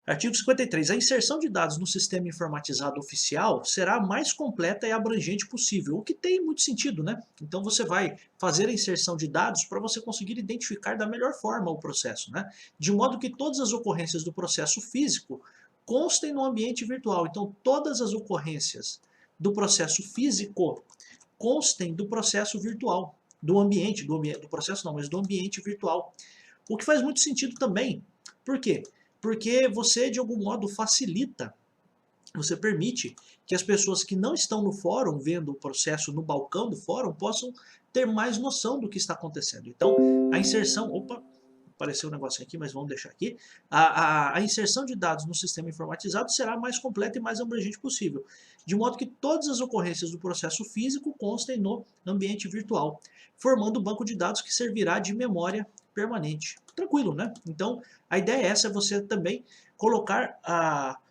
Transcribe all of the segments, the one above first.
Artigo 53. A inserção de dados no sistema informatizado oficial será a mais completa e abrangente possível, o que tem muito sentido, né? Então você vai fazer a inserção de dados para você conseguir identificar da melhor forma o processo, né? De modo que todas as ocorrências do processo físico constem no ambiente virtual. Então todas as ocorrências do processo físico constem do processo virtual, do processo não, mas do ambiente virtual. O que faz muito sentido também. Por quê? Porque você, de algum modo, facilita, você permite que as pessoas que não estão no fórum, vendo o processo no balcão do fórum, possam ter mais noção do que está acontecendo. Então, a inserção... Opa, apareceu um negocinho aqui, mas vamos deixar aqui. A inserção de dados no sistema informatizado será mais completa e mais abrangente possível, de modo que todas as ocorrências do processo físico constem no ambiente virtual, formando um banco de dados que servirá de memória permanente. Tranquilo, né? Então, a ideia é essa, é você também colocar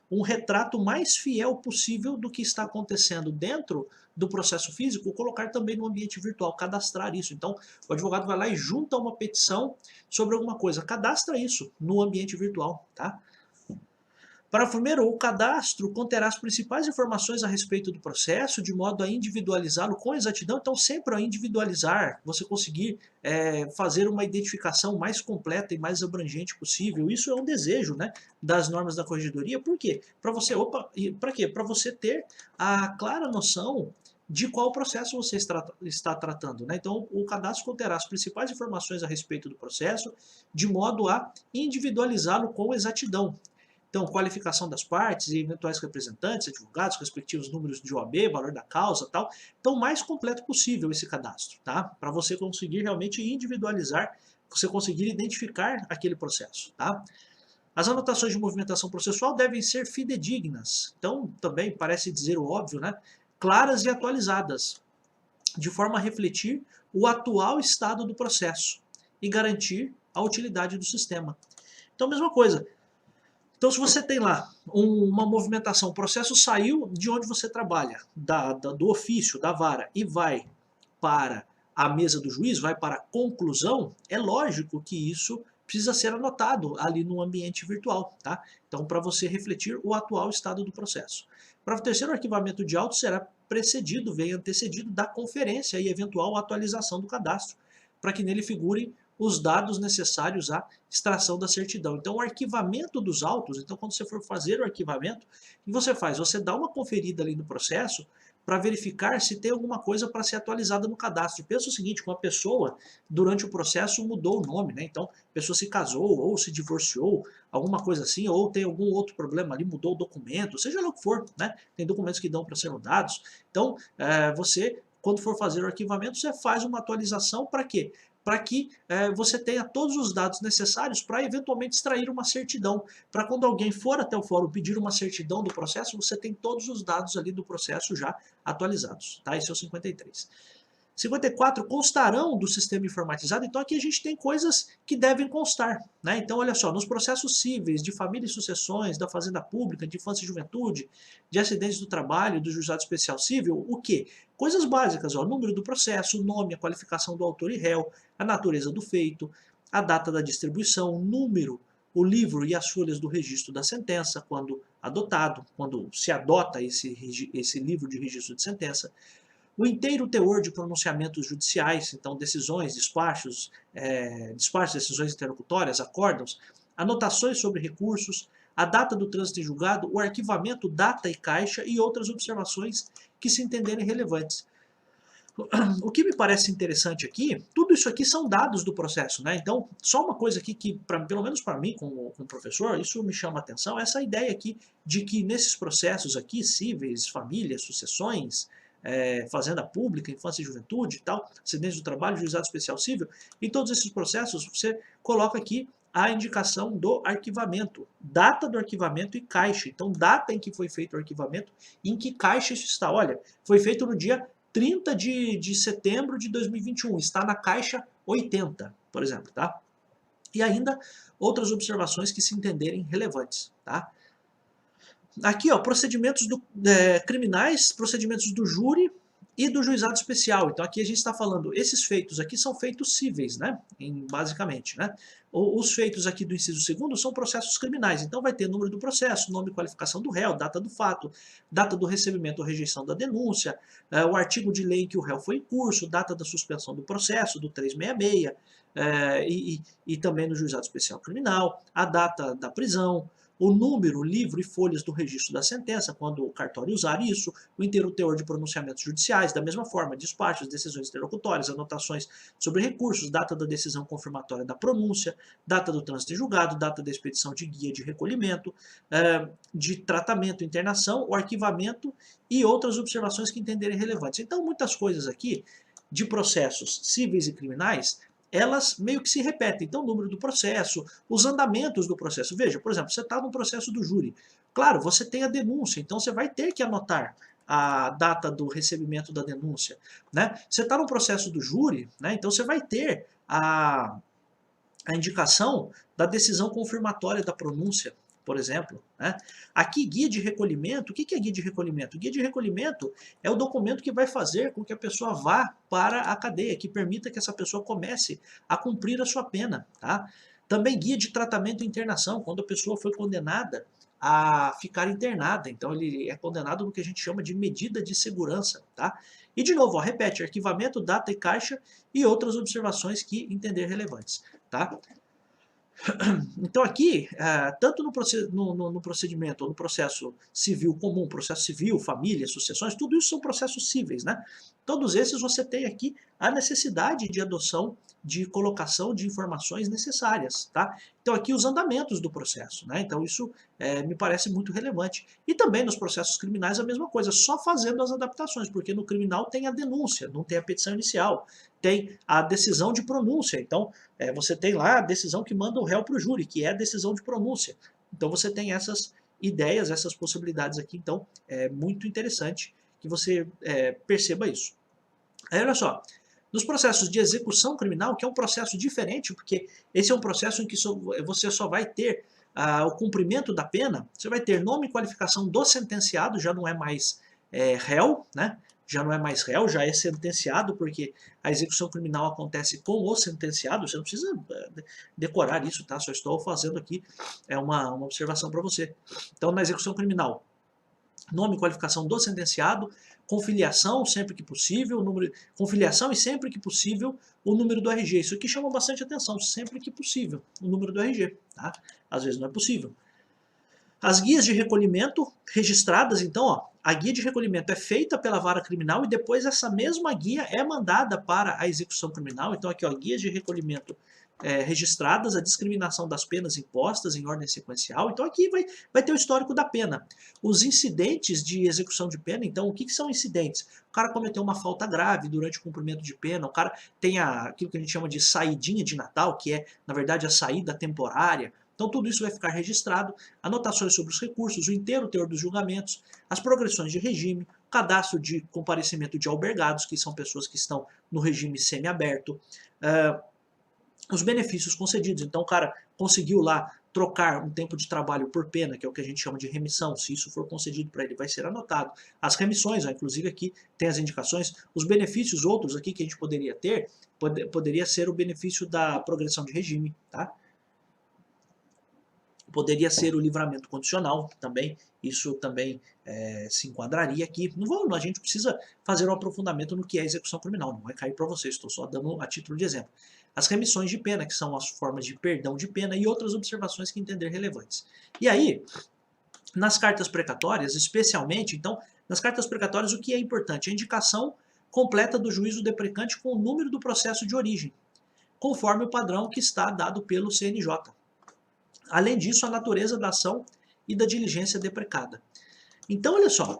um retrato mais fiel possível do que está acontecendo dentro do processo físico, colocar também no ambiente virtual, cadastrar isso. Então, o advogado vai lá e junta uma petição sobre alguma coisa, cadastra isso no ambiente virtual, tá? Parágrafo 1º, o cadastro conterá as principais informações a respeito do processo, de modo a individualizá-lo com exatidão. Então, sempre ao individualizar, você conseguir fazer uma identificação mais completa e mais abrangente possível. Isso é um desejo, né, das normas da corregedoria. Por quê? Para você, para quê? Para você ter a clara noção de qual processo você está tratando, né? Então, o cadastro conterá as principais informações a respeito do processo, de modo a individualizá-lo com exatidão. Então, qualificação das partes e eventuais representantes, advogados, respectivos números de OAB, valor da causa, tal. Então, o mais completo possível esse cadastro, tá? Para você conseguir realmente individualizar, você conseguir identificar aquele processo, tá? As anotações de movimentação processual devem ser fidedignas. Então, também parece dizer o óbvio, né? Claras e atualizadas, de forma a refletir o atual estado do processo e garantir a utilidade do sistema. Então, mesma coisa. Então, se você tem lá uma movimentação, o processo saiu de onde você trabalha, do ofício, da vara, e vai para a mesa do juiz, vai para a conclusão, é lógico que isso precisa ser anotado ali no ambiente virtual, tá? Então, para você refletir o atual estado do processo. Parágrafo 3º, o arquivamento de auto será precedido, vem antecedido da conferência e eventual atualização do cadastro, para que nele figurem os dados necessários à extração da certidão. Então, o arquivamento dos autos, então quando você for fazer o arquivamento, o que você faz? Você dá uma conferida ali no processo para verificar se tem alguma coisa para ser atualizada no cadastro. Pensa o seguinte, uma pessoa, durante o processo, mudou o nome, né? Então, a pessoa se casou, ou se divorciou, alguma coisa assim, ou tem algum outro problema ali, mudou o documento, seja lá o que for, né? Tem documentos que dão para ser mudados. Então, você, quando for fazer o arquivamento, você faz uma atualização para quê? Para que você tenha todos os dados necessários para eventualmente extrair uma certidão. Para quando alguém for até o fórum pedir uma certidão do processo, você tem todos os dados ali do processo já atualizados. Tá? Esse é o 53. 54, constarão do sistema informatizado. Então aqui a gente tem coisas que devem constar, né? Então olha só, nos processos cíveis de família e sucessões, da fazenda pública, de infância e juventude, de acidentes do trabalho, do juizado especial civil, o quê? Coisas básicas, ó, número do processo, o nome, a qualificação do autor e réu, a natureza do feito, a data da distribuição, o número, o livro e as folhas do registro da sentença, quando adotado, quando se adota esse livro de registro de sentença, o inteiro teor de pronunciamentos judiciais, então decisões, despachos, decisões interlocutórias, acórdãos, anotações sobre recursos, a data do trânsito em julgado, o arquivamento, data e caixa e outras observações que se entenderem relevantes. O que me parece interessante aqui, tudo isso aqui são dados do processo, né? Então, só uma coisa aqui que, pelo menos para mim, como professor, isso me chama a atenção, essa ideia aqui de que nesses processos aqui, cíveis, famílias, sucessões, fazenda pública, infância e juventude e tal, acidentes do trabalho, juizado especial civil, em todos esses processos você coloca aqui a indicação do arquivamento, data do arquivamento e caixa. Então, data em que foi feito o arquivamento e em que caixa isso está. Olha, foi feito no dia 30 de setembro de 2021, está na caixa 80, por exemplo, tá? E ainda outras observações que se entenderem relevantes, tá? Aqui, ó, procedimentos criminais, procedimentos do júri e do juizado especial. Então aqui a gente está falando, esses feitos aqui são feitos cíveis, né? Basicamente, né? Os feitos aqui do inciso 2º são processos criminais, então vai ter número do processo, nome e qualificação do réu, data do fato, data do recebimento ou rejeição da denúncia, o artigo de lei em que o réu foi em curso, data da suspensão do processo, do 366, e também no juizado especial criminal, a data da prisão, o número, livro e folhas do registro da sentença, quando o cartório usar isso, o inteiro teor de pronunciamentos judiciais, da mesma forma, despachos, decisões interlocutórias, anotações sobre recursos, data da decisão confirmatória da pronúncia, data do trânsito em julgado, data da expedição de guia de recolhimento, de tratamento, internação, o arquivamento e outras observações que entenderem relevantes. Então, muitas coisas aqui de processos cíveis e criminais, elas meio que se repetem. Então, o número do processo, os andamentos do processo. Veja, por exemplo, você está no processo do júri. Claro, você tem a denúncia, então você vai ter que anotar a data do recebimento da denúncia. Né? Você está no processo do júri, né? Então você vai ter a indicação da decisão confirmatória da pronúncia, por exemplo. Né? Aqui, guia de recolhimento. O que é guia de recolhimento? Guia de recolhimento é o documento que vai fazer com que a pessoa vá para a cadeia, que permita que essa pessoa comece a cumprir a sua pena. Tá? Também guia de tratamento e internação, quando a pessoa foi condenada a ficar internada. Então ele é condenado no que a gente chama de medida de segurança. Tá? E de novo, ó, repete, arquivamento, data e caixa e outras observações que entender relevantes. Tá? Então aqui, tanto no procedimento ou no processo civil comum, processo civil, família, sucessões, tudo isso são processos cíveis, né? Todos esses você tem aqui a necessidade de adoção de colocação de informações necessárias, tá? Então aqui os andamentos do processo, né? Então isso me parece muito relevante. E também nos processos criminais a mesma coisa, só fazendo as adaptações, porque no criminal tem a denúncia, não tem a petição inicial, tem a decisão de pronúncia, então você tem lá a decisão que manda o réu para o júri, que é a decisão de pronúncia. Então você tem essas ideias, essas possibilidades aqui, então é muito interessante que você perceba isso. Aí olha só, nos processos de execução criminal, que é um processo diferente, porque esse é um processo em que você só vai ter o cumprimento da pena, você vai ter nome e qualificação do sentenciado, já não é mais réu, né? Já não é mais réu, já é sentenciado, porque a execução criminal acontece com o sentenciado, você não precisa decorar isso, tá? Só estou fazendo aqui uma observação para você. Então, na execução criminal, nome e qualificação do sentenciado, conciliação sempre que possível, conciliação e sempre que possível o número do RG. Isso aqui chama bastante atenção, sempre que possível, o número do RG. Tá? Às vezes não é possível. As guias de recolhimento registradas, então, ó, a guia de recolhimento é feita pela vara criminal e depois essa mesma guia é mandada para a execução criminal. Então aqui, ó, guias de recolhimento registradas, a discriminação das penas impostas em ordem sequencial. Então aqui vai ter o histórico da pena. Os incidentes de execução de pena, então o que são incidentes? O cara cometeu uma falta grave durante o cumprimento de pena, o cara tem aquilo que a gente chama de saidinha de Natal, que é, na verdade, a saída temporária. Então tudo isso vai ficar registrado, anotações sobre os recursos, o inteiro teor dos julgamentos, as progressões de regime, cadastro de comparecimento de albergados, que são pessoas que estão no regime semiaberto, os benefícios concedidos. Então o cara conseguiu lá trocar um tempo de trabalho por pena, que é o que a gente chama de remissão, se isso for concedido para ele, vai ser anotado. As remissões, ó, inclusive aqui tem as indicações, os benefícios outros aqui que a gente poderia ter, poderia ser o benefício da progressão de regime, tá? Poderia ser o livramento condicional também, isso também se enquadraria aqui. A gente precisa fazer um aprofundamento no que é execução criminal, não vai cair para vocês, estou só dando a título de exemplo. As remissões de pena, que são as formas de perdão de pena e outras observações que entender relevantes. E aí, nas cartas precatórias, especialmente, então, nas cartas precatórias o que é importante? A indicação completa do juízo deprecante com o número do processo de origem, conforme o padrão que está dado pelo CNJ. Além disso, a natureza da ação e da diligência deprecada. Então, olha só,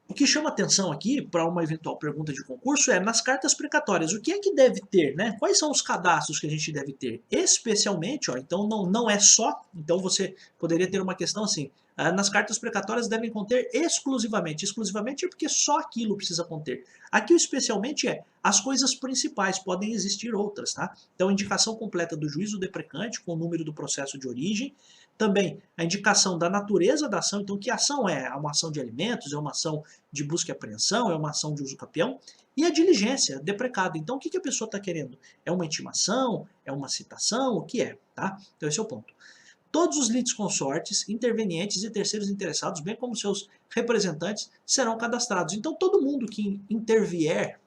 o que chama atenção aqui para uma eventual pergunta de concurso é nas cartas precatórias, o que é que deve ter, né? Quais são os cadastros que a gente deve ter? Especialmente, ó, então não é só, então você poderia ter uma questão assim, nas cartas precatórias devem conter exclusivamente. Exclusivamente é porque só aquilo precisa conter. Aqui o especialmente é as coisas principais, podem existir outras, tá? Então indicação completa do juízo deprecante com o número do processo de origem, Também a indicação da natureza da ação, então que ação é? É uma ação de alimentos, é uma ação de busca e apreensão, é uma ação de uso capião, e a diligência deprecada. Então o que a pessoa está querendo? É uma intimação? É uma citação? O que é? Tá? Então esse é o ponto. Todos os litisconsortes, intervenientes e terceiros interessados, bem como seus representantes, serão cadastrados. Então todo mundo que intervier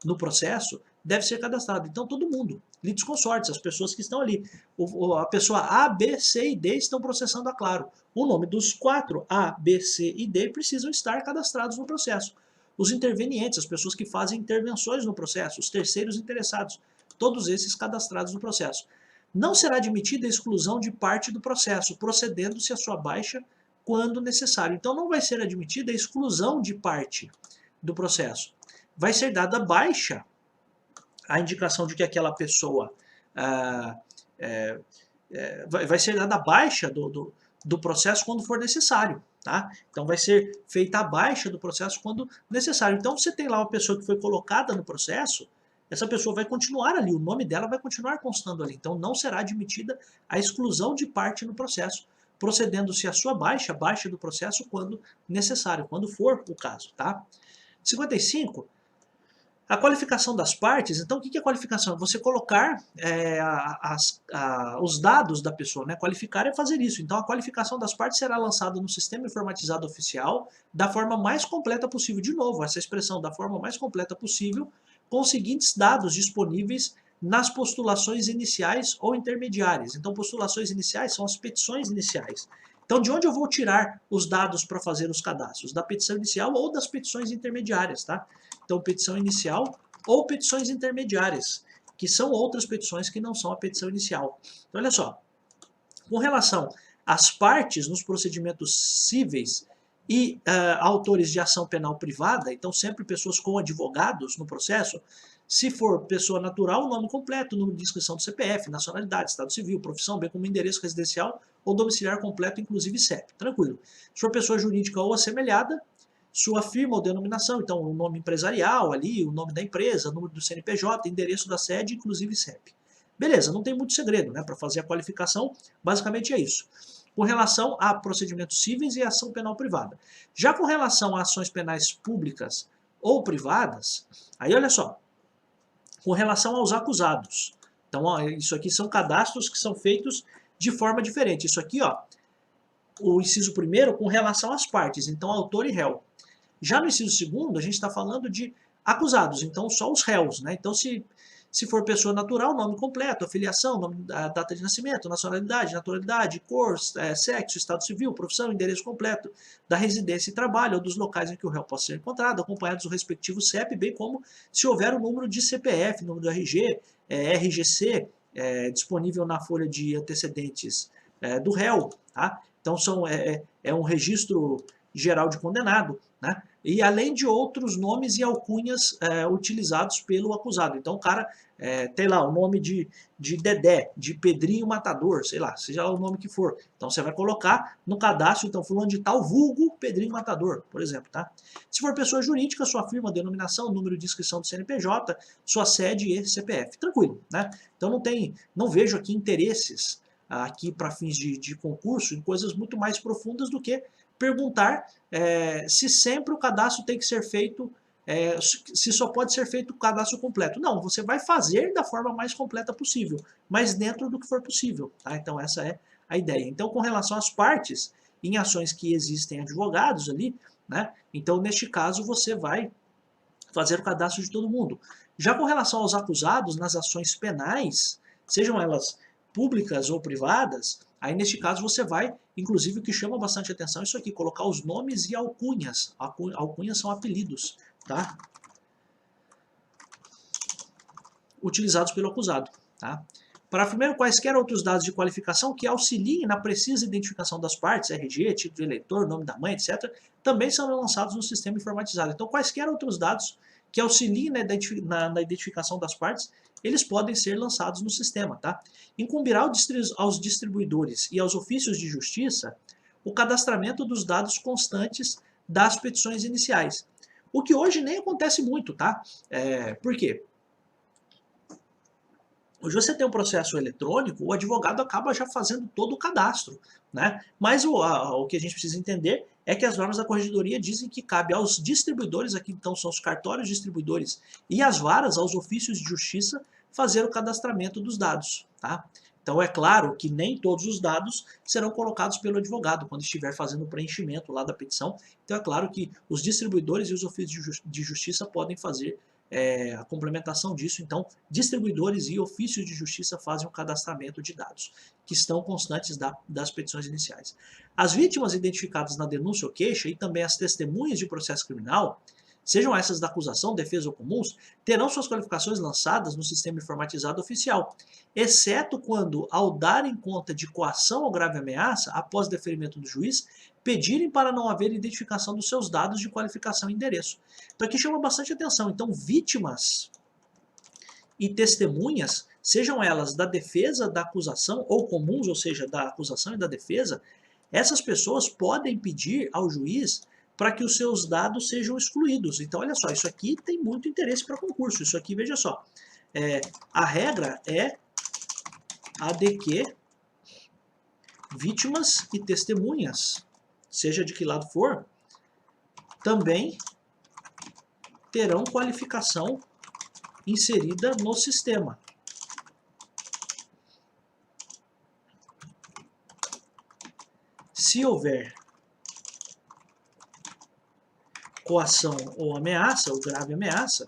no processo deve ser cadastrado. Então todo mundo, litisconsortes, as pessoas que estão ali. A pessoa A, B, C e D estão processando a Claro. O nome dos 4, A, B, C e D, precisam estar cadastrados no processo. Os intervenientes, as pessoas que fazem intervenções no processo, os terceiros interessados, todos esses cadastrados no processo. Não será admitida a exclusão de parte do processo, procedendo-se a sua baixa quando necessário. Então não vai ser admitida a exclusão de parte do processo. Vai ser dada baixa a indicação de que aquela pessoa vai ser dada baixa do processo quando for necessário. Tá? Então vai ser feita a baixa do processo quando necessário. Então você tem lá uma pessoa que foi colocada no processo, essa pessoa vai continuar ali, o nome dela vai continuar constando ali. Então não será admitida a exclusão de parte no processo, procedendo-se a sua baixa do processo quando necessário, quando for o caso. Tá? 55. A qualificação das partes, então o que é qualificação? Você colocar os dados da pessoa, né? Qualificar é fazer isso. Então a qualificação das partes será lançada no sistema informatizado oficial da forma mais completa possível. De novo, essa expressão, da forma mais completa possível, com os seguintes dados disponíveis nas postulações iniciais ou intermediárias. Então postulações iniciais são as petições iniciais. Então de onde eu vou tirar os dados para fazer os cadastros? Da petição inicial ou das petições intermediárias, tá? Então, petição inicial ou petições intermediárias, que são outras petições que não são a petição inicial. Então, olha só, com relação às partes nos procedimentos cíveis e autores de ação penal privada, então sempre pessoas com advogados no processo, se for pessoa natural, o nome completo, número de inscrição do CPF, nacionalidade, estado civil, profissão, bem como endereço residencial ou domiciliar completo, inclusive CEP. Tranquilo. Se for pessoa jurídica ou assemelhada, sua firma ou denominação, então o nome empresarial ali, o nome da empresa, número do CNPJ, endereço da sede, inclusive CEP. Beleza, não tem muito segredo, né? Para fazer a qualificação, basicamente é isso. Com relação a procedimentos cíveis e ação penal privada. Já com relação a ações penais públicas ou privadas, aí olha só, com relação aos acusados. Então, ó, isso aqui são cadastros que são feitos de forma diferente. Isso aqui, ó, o inciso primeiro com relação às partes, então autor e réu. Já no inciso segundo, a gente está falando de acusados, então só os réus, né? Então, se for pessoa natural, nome completo, afiliação, nome, data de nascimento, nacionalidade, naturalidade, cor, sexo, estado civil, profissão, endereço completo da residência e trabalho ou dos locais em que o réu possa ser encontrado, acompanhados do respectivo CEP, bem como se houver o número de CPF, número do RG, RGC, disponível na folha de antecedentes do réu, tá? Então é um registro geral de condenado, né? E além de outros nomes e alcunhas utilizados pelo acusado. Então o cara tem lá o nome de Dedé, de Pedrinho Matador, sei lá, seja lá o nome que for. Então você vai colocar no cadastro, então fulano de tal, vulgo Pedrinho Matador, por exemplo, tá? Se for pessoa jurídica, sua firma, denominação, número de inscrição do CNPJ, sua sede e CPF. Tranquilo, né? Então não vejo aqui interesses aqui para fins de concurso em coisas muito mais profundas do que perguntar se sempre o cadastro tem que ser feito, se só pode ser feito o cadastro completo. Não, você vai fazer da forma mais completa possível, mas dentro do que for possível. Tá? Então essa é a ideia. Então com relação às partes, em ações que existem advogados ali, né? Então neste caso você vai fazer o cadastro de todo mundo. Já com relação aos acusados nas ações penais, sejam elas públicas ou privadas, aí neste caso você vai, inclusive o que chama bastante atenção é isso aqui, colocar os nomes e alcunhas. Alcunhas são apelidos, tá? Utilizados pelo acusado, tá? Parágrafo 1º, quaisquer outros dados de qualificação que auxiliem na precisa identificação das partes, RG, título de eleitor, nome da mãe, etc., também são lançados no sistema informatizado. Então, quaisquer outros dados que auxiliem na identificação das partes, eles podem ser lançados no sistema, tá? Incumbirá aos distribuidores e aos ofícios de justiça o cadastramento dos dados constantes das petições iniciais. O que hoje nem acontece muito, tá? Por quê? Hoje você tem um processo eletrônico, o advogado acaba já fazendo todo o cadastro, né? Mas o que a gente precisa entender é que as normas da corregedoria dizem que cabe aos distribuidores, aqui então são os cartórios distribuidores, e as varas, aos ofícios de justiça, fazer o cadastramento dos dados, tá? Então é claro que nem todos os dados serão colocados pelo advogado quando estiver fazendo o preenchimento lá da petição. Então é claro que os distribuidores e os ofícios de justiça podem fazer a complementação disso. Então, distribuidores e ofícios de justiça fazem o cadastramento de dados, que estão constantes das petições iniciais. As vítimas identificadas na denúncia ou queixa e também as testemunhas de processo criminal, sejam essas da acusação, defesa ou comuns, terão suas qualificações lançadas no sistema informatizado oficial, exceto quando, ao darem conta de coação ou grave ameaça, após deferimento do juiz, pedirem para não haver identificação dos seus dados de qualificação e endereço. Então aqui chama bastante atenção. Então, vítimas e testemunhas, sejam elas da defesa, da acusação, ou comuns, ou seja, da acusação e da defesa, essas pessoas podem pedir ao juiz para que os seus dados sejam excluídos. Então, olha só, isso aqui tem muito interesse para concurso. Isso aqui, veja só, a regra é a de que vítimas e testemunhas, seja de que lado for, também terão qualificação inserida no sistema. Se houver coação ou ameaça, ou grave ameaça,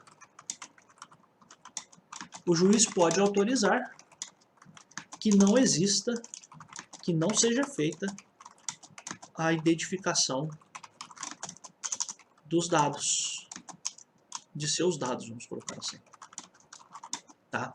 o juiz pode autorizar que não exista, que não seja feita a identificação dos dados, de seus dados, vamos colocar assim. Tá?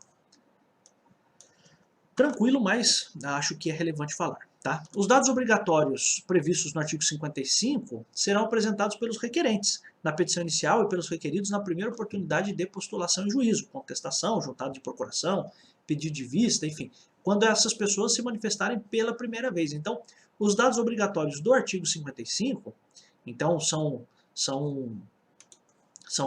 Tranquilo, mas acho que é relevante falar. Tá? Os dados obrigatórios previstos no artigo 55 serão apresentados pelos requerentes na petição inicial e pelos requeridos na primeira oportunidade de postulação em juízo, contestação, juntado de procuração, pedido de vista, enfim, quando essas pessoas se manifestarem pela primeira vez. Então, os dados obrigatórios do artigo 55, então são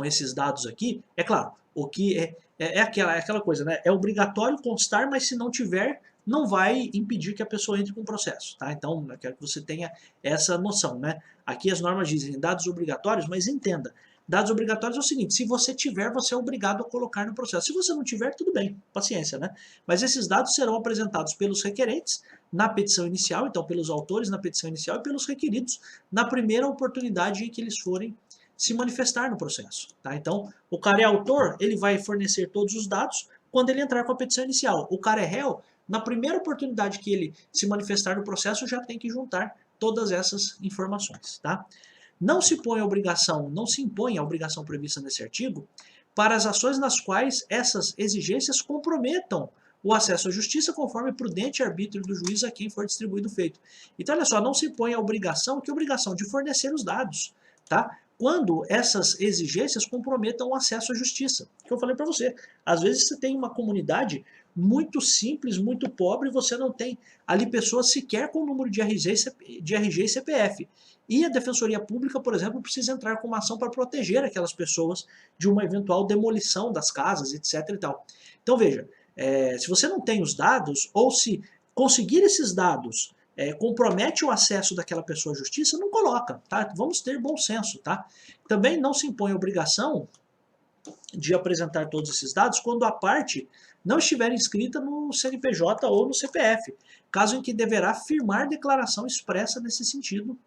esses dados aqui, é claro, o que é aquela coisa, né? É obrigatório constar, mas se não tiver, não vai impedir que a pessoa entre com o processo, tá? Então, eu quero que você tenha essa noção, né? Aqui as normas dizem dados obrigatórios, mas entenda, dados obrigatórios é o seguinte, se você tiver, você é obrigado a colocar no processo. Se você não tiver, tudo bem, paciência, né? Mas esses dados serão apresentados pelos requerentes na petição inicial, então pelos autores na petição inicial e pelos requeridos na primeira oportunidade em que eles forem se manifestar no processo. Tá? Então, o cara é autor, ele vai fornecer todos os dados quando ele entrar com a petição inicial. O cara é réu, na primeira oportunidade que ele se manifestar no processo, já tem que juntar todas essas informações. Tá? Não se impõe a obrigação prevista nesse artigo para as ações nas quais essas exigências comprometam o acesso à justiça conforme prudente arbítrio do juiz a quem for distribuído o feito. Então, olha só, não se impõe a obrigação, que obrigação de fornecer os dados, tá? Quando essas exigências comprometam o acesso à justiça. Que eu falei para você, às vezes você tem uma comunidade muito simples, muito pobre, e você não tem ali pessoas sequer com o número de RG e CPF. E a Defensoria Pública, por exemplo, precisa entrar com uma ação para proteger aquelas pessoas de uma eventual demolição das casas, etc. e tal. Então veja, se você não tem os dados, ou se conseguir esses dados compromete o acesso daquela pessoa à justiça, não coloca, tá? Vamos ter bom senso, tá? Também não se impõe a obrigação de apresentar todos esses dados quando a parte não estiver inscrita no CNPJ ou no CPF, caso em que deverá firmar declaração expressa nesse sentido,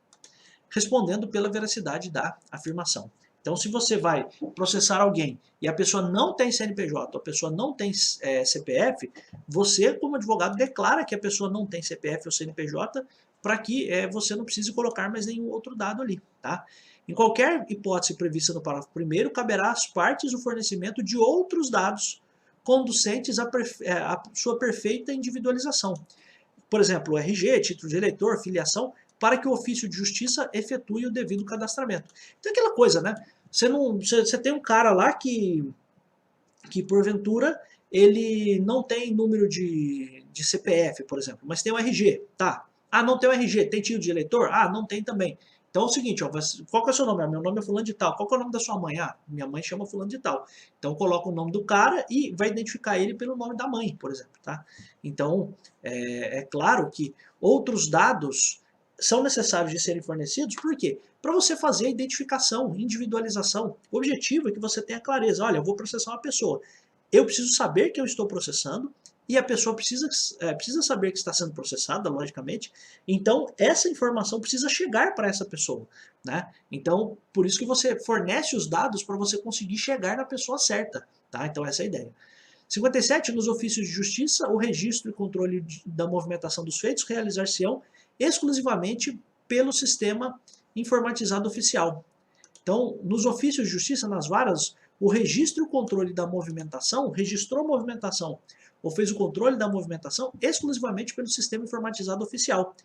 respondendo pela veracidade da afirmação. Então, se você vai processar alguém e a pessoa não tem CNPJ, a pessoa não tem CPF, você, como advogado, declara que a pessoa não tem CPF ou CNPJ para que você não precise colocar mais nenhum outro dado ali. Tá? Em qualquer hipótese prevista no parágrafo 1º, caberá às partes o fornecimento de outros dados conducentes à sua perfeita individualização. Por exemplo, RG, título de eleitor, filiação, para que o ofício de justiça efetue o devido cadastramento. Então é aquela coisa, né? Você tem um cara lá que porventura ele não tem número de CPF, por exemplo, mas tem um RG, tá? Ah, não tem um RG, tem título de eleitor? Ah, não tem também. Então é o seguinte, ó, qual que é o seu nome? Ah, meu nome é fulano de tal. Qual que é o nome da sua mãe? Ah, minha mãe chama fulano de tal. Então coloca o nome do cara e vai identificar ele pelo nome da mãe, por exemplo, tá? Então, é claro que outros dados são necessários de serem fornecidos, por quê? Para você fazer a identificação, individualização. O objetivo é que você tenha clareza. Olha, eu vou processar uma pessoa. Eu preciso saber que eu estou processando, e a pessoa precisa saber que está sendo processada, logicamente. Então, essa informação precisa chegar para essa pessoa, né? Então, por isso que você fornece os dados para você conseguir chegar na pessoa certa, tá? Então, essa é a ideia. 57. Nos ofícios de justiça, o registro e controle da movimentação dos feitos realizar-se-ão exclusivamente pelo sistema informatizado oficial. Então, nos ofícios de justiça, nas varas, o registro e o controle da movimentação, registrou a movimentação ou fez o controle da movimentação exclusivamente pelo sistema informatizado oficial.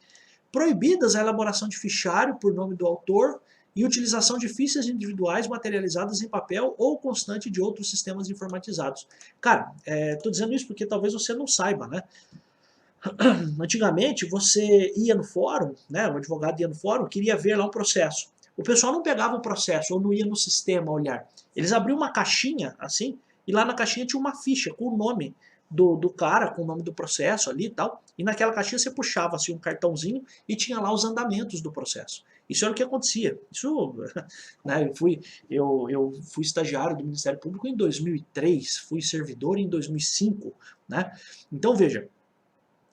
Proibidas a elaboração de fichário por nome do autor e utilização de fichas individuais materializadas em papel ou constante de outros sistemas informatizados. Cara, tô dizendo isso porque talvez você não saiba, né? Antigamente você ia no fórum, né? O advogado ia no fórum, queria ver lá um processo. O pessoal não pegava o processo ou não ia no sistema olhar. Eles abriam uma caixinha assim e lá na caixinha tinha uma ficha com o nome do cara, com o nome do processo ali e tal. E naquela caixinha você puxava assim um cartãozinho e tinha lá os andamentos do processo. Isso era o que acontecia. Isso, né, eu fui estagiário do Ministério Público em 2003, fui servidor em 2005, né? Então veja,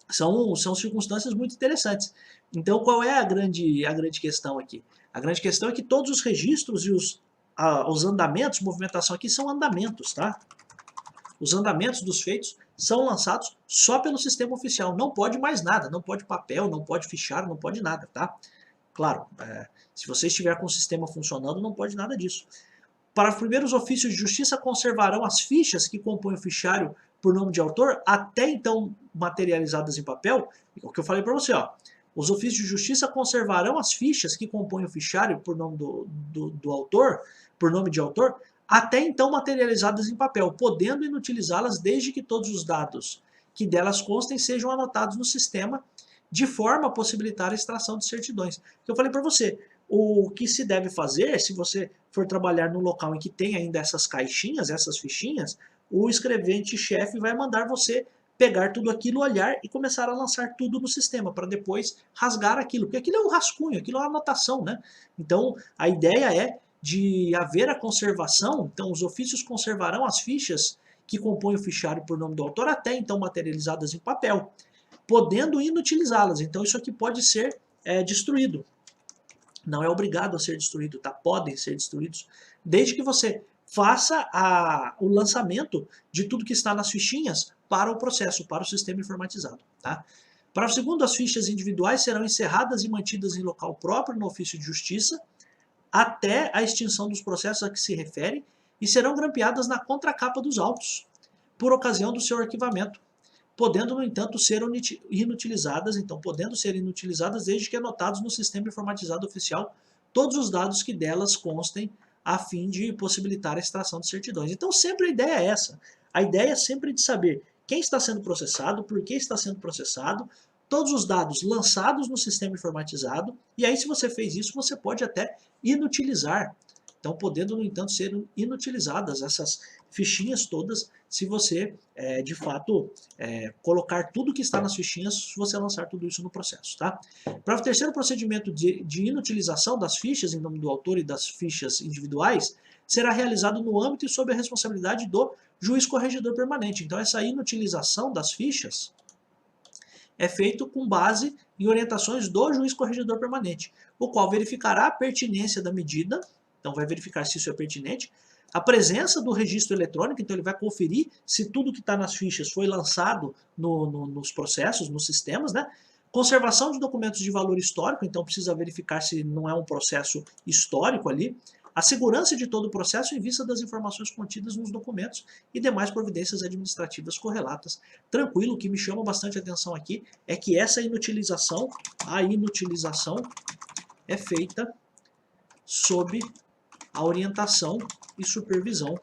são circunstâncias muito interessantes. Então, qual é a grande questão aqui? A grande questão é que todos os registros e os andamentos, movimentação aqui são andamentos, tá? Os andamentos dos feitos são lançados só pelo sistema oficial. Não pode mais nada, não pode papel, não pode fichário, não pode nada, tá? Claro, se você estiver com o sistema funcionando, não pode nada disso. Para os primeiros ofícios de justiça, conservarão as fichas que compõem o fichário por nome de autor, até então materializadas em papel. O que eu falei para você, ó. Os ofícios de justiça conservarão as fichas que compõem o fichário por nome do autor, por nome de autor, até então materializadas em papel, podendo inutilizá-las desde que todos os dados que delas constem sejam anotados no sistema, de forma a possibilitar a extração de certidões. Eu falei para você, o que se deve fazer, se você for trabalhar num local em que tem ainda essas caixinhas, essas fichinhas, o escrevente-chefe vai mandar você pegar tudo aquilo, olhar e começar a lançar tudo no sistema, para depois rasgar aquilo, porque aquilo é um rascunho, aquilo é uma anotação, né? Então, a ideia é de haver a conservação, então os ofícios conservarão as fichas que compõem o fichário por nome do autor, até então materializadas em papel, podendo inutilizá-las. Então, isso aqui pode ser destruído. Não é obrigado a ser destruído, tá? Podem ser destruídos, desde que você faça o lançamento de tudo que está nas fichinhas para o processo, para o sistema informatizado, tá? Para o segundo, as fichas individuais serão encerradas e mantidas em local próprio no ofício de justiça até a extinção dos processos a que se refere e serão grampeadas na contracapa dos autos, por ocasião do seu arquivamento, podendo, no entanto, ser inutilizadas, desde que anotados no sistema informatizado oficial todos os dados que delas constem, a fim de possibilitar a extração de certidões. Então, sempre a ideia é essa. A ideia é sempre de saber quem está sendo processado, por que está sendo processado, todos os dados lançados no sistema informatizado, e aí, se você fez isso, você pode até inutilizar. Então, podendo, no entanto, ser inutilizadas essas fichinhas todas, se você, de fato, colocar tudo que está nas fichinhas, se você lançar tudo isso no processo, tá? Para o terceiro procedimento de inutilização das fichas em nome do autor e das fichas individuais, será realizado no âmbito e sob a responsabilidade do juiz corregedor permanente. Então, essa inutilização das fichas é feito com base em orientações do juiz corregedor permanente, o qual verificará a pertinência da medida, então vai verificar se isso é pertinente, a presença do registro eletrônico, então ele vai conferir se tudo que está nas fichas foi lançado nos processos, nos sistemas, né? Conservação de documentos de valor histórico, então precisa verificar se não é um processo histórico ali, a segurança de todo o processo em vista das informações contidas nos documentos e demais providências administrativas correlatas. Tranquilo, o que me chama bastante atenção aqui é que essa inutilização, a inutilização é feita sob a orientação e supervisão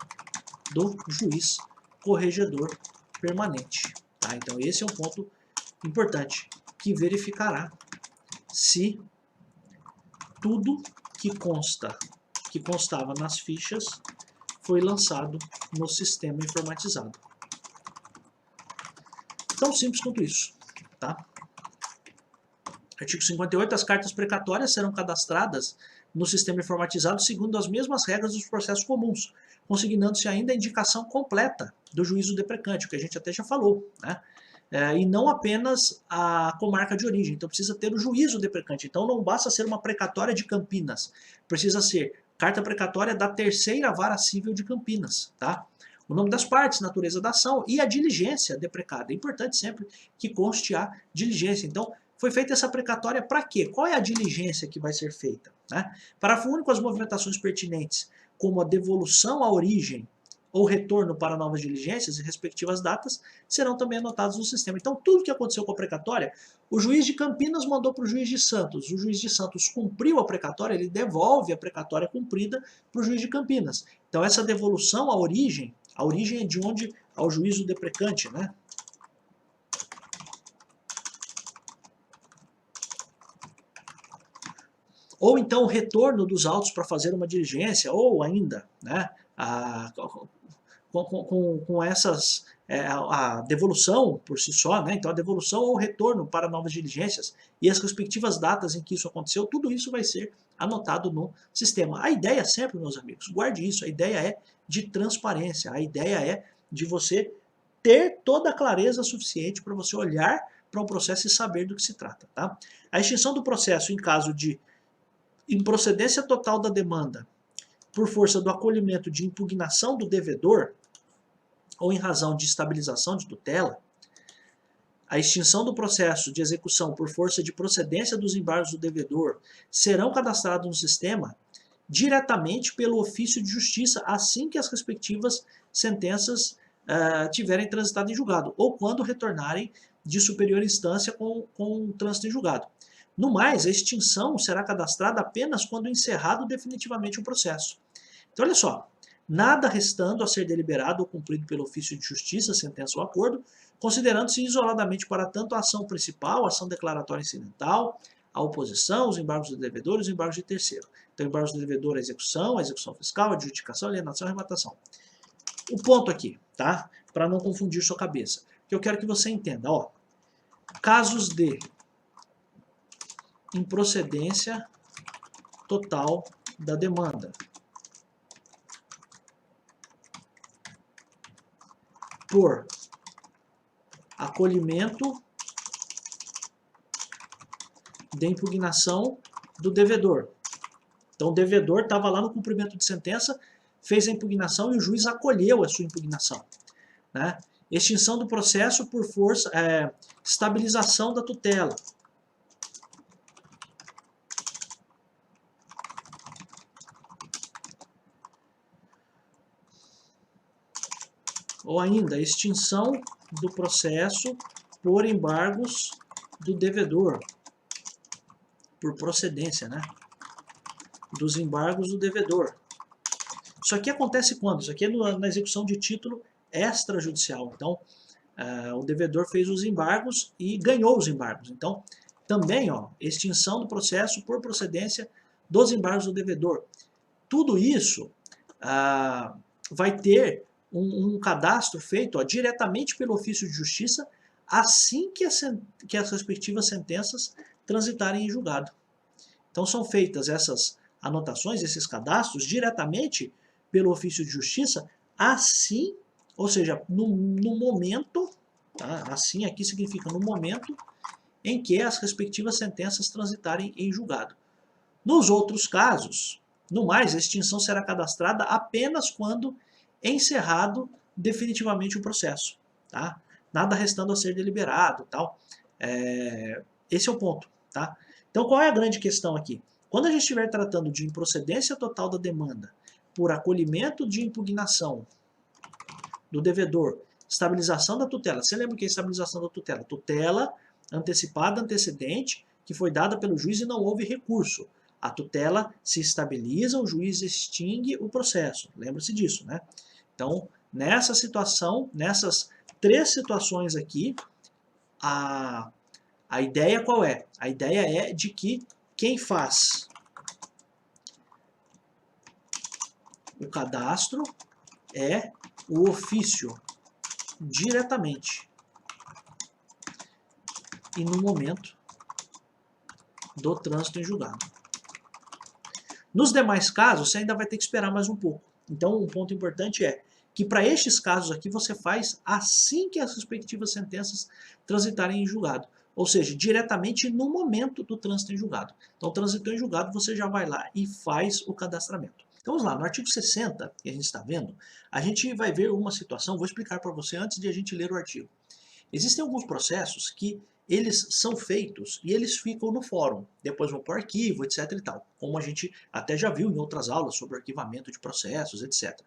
do juiz corregedor permanente. Tá? Então esse é um ponto importante, que verificará se tudo que constava nas fichas foi lançado no sistema informatizado. Tão simples quanto isso, tá? Artigo 58, as cartas precatórias serão cadastradas no sistema informatizado segundo as mesmas regras dos processos comuns, consignando-se ainda a indicação completa do juízo deprecante, o que a gente até já falou, né? E não apenas a comarca de origem, então precisa ter o juízo deprecante. Então não basta ser uma precatória de Campinas, precisa ser carta precatória da terceira vara civil de Campinas, tá? O nome das partes, natureza da ação e a diligência deprecada. É importante sempre que conste a diligência. Então, foi feita essa precatória para quê? Qual é a diligência que vai ser feita? Né? Parágrafo único, as movimentações pertinentes, como a devolução à origem ou retorno para novas diligências e respectivas datas, serão também anotados no sistema. Então, tudo que aconteceu com a precatória, o juiz de Campinas mandou para o juiz de Santos. O juiz de Santos cumpriu a precatória, ele devolve a precatória cumprida para o juiz de Campinas. Então, essa devolução à origem é de onde ao juízo deprecante, né? Ou então o retorno dos autos para fazer uma diligência, ou ainda, né, com essas, a devolução por si só, né, então a devolução ou retorno para novas diligências e as respectivas datas em que isso aconteceu, tudo isso vai ser anotado no sistema. A ideia sempre, meus amigos, guarde isso, a ideia é de transparência, a ideia é de você ter toda a clareza suficiente para você olhar para um processo e saber do que se trata. Tá? A extinção do processo em caso de improcedência total da demanda por força do acolhimento de impugnação do devedor ou em razão de estabilização de tutela, a extinção do processo de execução por força de procedência dos embargos do devedor serão cadastrados no sistema diretamente pelo ofício de justiça assim que as respectivas sentenças tiverem transitado em julgado ou quando retornarem de superior instância com trânsito em julgado. No mais, a extinção será cadastrada apenas quando encerrado definitivamente o processo. Então, olha só, nada restando a ser deliberado ou cumprido pelo ofício de justiça, sentença ou acordo, considerando-se isoladamente para tanto a ação principal, a ação declaratória incidental, a oposição, os embargos do devedor e os embargos de terceiro. Então, embargos do devedor, a execução fiscal, a adjudicação, a alienação e a arrematação. O ponto aqui, tá? Para não confundir sua cabeça, que eu quero que você entenda, ó, casos de improcedência total da demanda. Por acolhimento de impugnação do devedor. Então o devedor estava lá no cumprimento de sentença, fez a impugnação e o juiz acolheu a sua impugnação. Né? Extinção do processo por força, estabilização da tutela. Ou ainda, extinção do processo por embargos do devedor, por procedência, né? Dos embargos do devedor. Isso aqui acontece quando? Isso aqui é na execução de título extrajudicial. Então, o devedor fez os embargos e ganhou os embargos. Então, também, ó, extinção do processo por procedência dos embargos do devedor. Tudo isso vai ter um cadastro feito, ó, diretamente pelo ofício de justiça assim que as respectivas sentenças transitarem em julgado. Então são feitas essas anotações, esses cadastros diretamente pelo ofício de justiça assim, ou seja, no momento, tá? Assim aqui significa no momento em que as respectivas sentenças transitarem em julgado. Nos outros casos, no mais, a extinção será cadastrada apenas quando encerrado definitivamente o processo. Tá? Nada restando a ser deliberado. Tal. Esse é o ponto. Tá? Então, qual é a grande questão aqui? Quando a gente estiver tratando de improcedência total da demanda por acolhimento de impugnação do devedor, estabilização da tutela. Você lembra o que é estabilização da tutela? Tutela antecipada, antecedente, que foi dada pelo juiz e não houve recurso. A tutela se estabiliza, o juiz extingue o processo. Lembra-se disso, né? Então, nessa situação, nessas três situações aqui, a ideia qual é? A ideia é de que quem faz O cadastro é o ofício diretamente e no momento do trânsito em julgado. Nos demais casos, você ainda vai ter que esperar mais um pouco. Então, um ponto importante é que para estes casos aqui você faz assim que as respectivas sentenças transitarem em julgado. Ou seja, diretamente no momento do trânsito em julgado. Então, transitou em julgado, você já vai lá e faz o cadastramento. Então, vamos lá, no artigo 60, que a gente está vendo, a gente vai ver uma situação, vou explicar para você antes de a gente ler o artigo. Existem alguns processos que eles são feitos e eles ficam no fórum, depois vão para o arquivo, etc e tal, como a gente até já viu em outras aulas sobre arquivamento de processos, etc.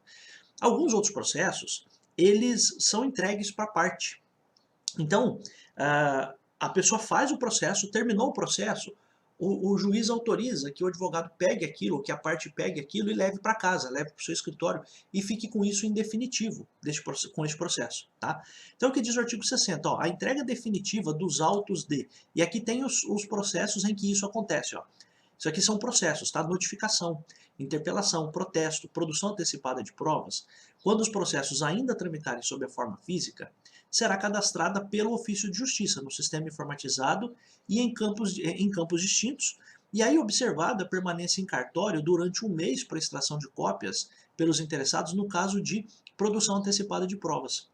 Alguns outros processos, eles são entregues para a parte. Então, a pessoa faz o processo, terminou o processo, o juiz autoriza que o advogado pegue aquilo, que a parte pegue aquilo e leve para casa, leve para o seu escritório e fique com isso em definitivo com esse processo. Tá? Então, o que diz o artigo 60? Ó, a entrega definitiva dos autos de... E aqui tem os processos em que isso acontece. Ó. Isso aqui são processos, tá? Notificação, interpelação, protesto, produção antecipada de provas. Quando os processos ainda tramitarem sob a forma física, será cadastrada pelo ofício de justiça no sistema informatizado e em campos distintos, e aí observada a permanência em cartório durante um mês para extração de cópias pelos interessados no caso de produção antecipada de provas.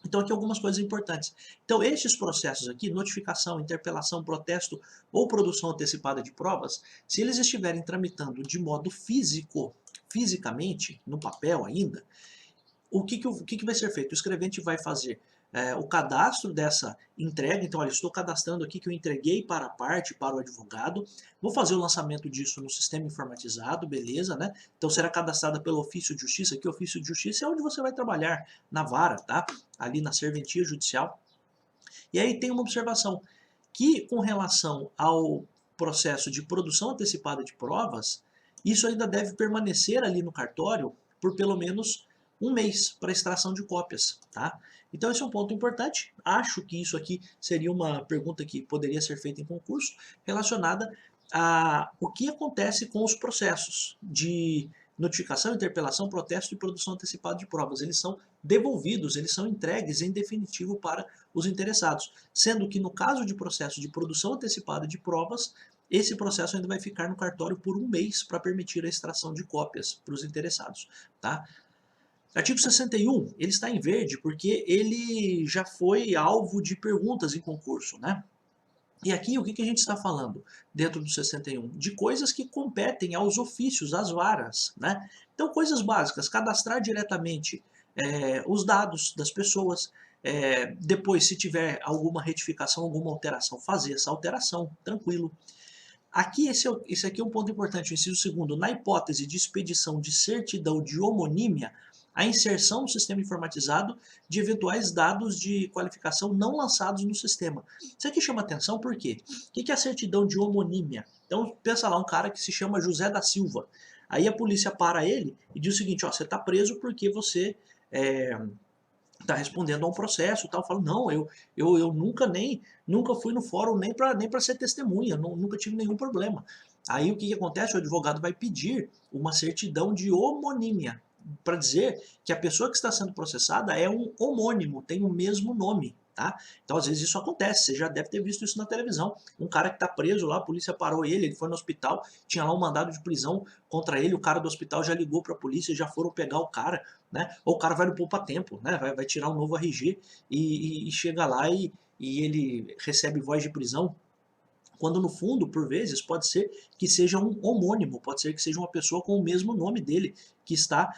Então aqui algumas coisas importantes. Então estes processos aqui, notificação, interpelação, protesto ou produção antecipada de provas, se eles estiverem tramitando de modo fisicamente, no papel ainda, o que vai ser feito? O escrevente vai fazer o cadastro dessa entrega, então olha, estou cadastrando aqui que eu entreguei para a parte, para o advogado, vou fazer o lançamento disso no sistema informatizado, beleza, né? Então será cadastrada pelo ofício de justiça, que o ofício de justiça é onde você vai trabalhar, na vara, tá? Ali na serventia judicial. E aí tem uma observação, que com relação ao processo de produção antecipada de provas, isso ainda deve permanecer ali no cartório por pelo menos um mês para extração de cópias, tá? Então esse é um ponto importante. Acho que isso aqui seria uma pergunta que poderia ser feita em concurso relacionada a o que acontece com os processos de notificação, interpelação, protesto e produção antecipada de provas. Eles são devolvidos, eles são entregues em definitivo para os interessados, sendo que no caso de processo de produção antecipada de provas, esse processo ainda vai ficar no cartório por um mês para permitir a extração de cópias para os interessados, tá? Artigo 61, ele está em verde porque ele já foi alvo de perguntas em concurso, né? E aqui o que a gente está falando dentro do 61? De coisas que competem aos ofícios, às varas, né? Então coisas básicas, cadastrar diretamente os dados das pessoas, depois se tiver alguma retificação, alguma alteração, fazer essa alteração, tranquilo. Aqui, esse aqui é um ponto importante, o inciso segundo, na hipótese de expedição de certidão de homonímia, a inserção no sistema informatizado de eventuais dados de qualificação não lançados no sistema. Isso aqui chama atenção por quê? O que é a certidão de homonímia? Então, pensa lá, um cara que se chama José da Silva. Aí a polícia para ele e diz o seguinte, ó, você está preso porque você está respondendo a um processo e tal. Fala, não, eu nunca fui no fórum nem para ser testemunha, nunca tive nenhum problema. Aí o que acontece? O advogado vai pedir uma certidão de homonímia, para dizer que a pessoa que está sendo processada é um homônimo, tem o mesmo nome. Tá? Então, às vezes isso acontece, você já deve ter visto isso na televisão. Um cara que está preso lá, a polícia parou ele foi no hospital, tinha lá um mandado de prisão contra ele, o cara do hospital já ligou para a polícia, já foram pegar o cara, né? Ou o cara vai no poupa-tempo, né? Vai tirar um novo RG e chega lá e ele recebe voz de prisão. Quando no fundo, por vezes, pode ser que seja um homônimo, pode ser que seja uma pessoa com o mesmo nome dele, que está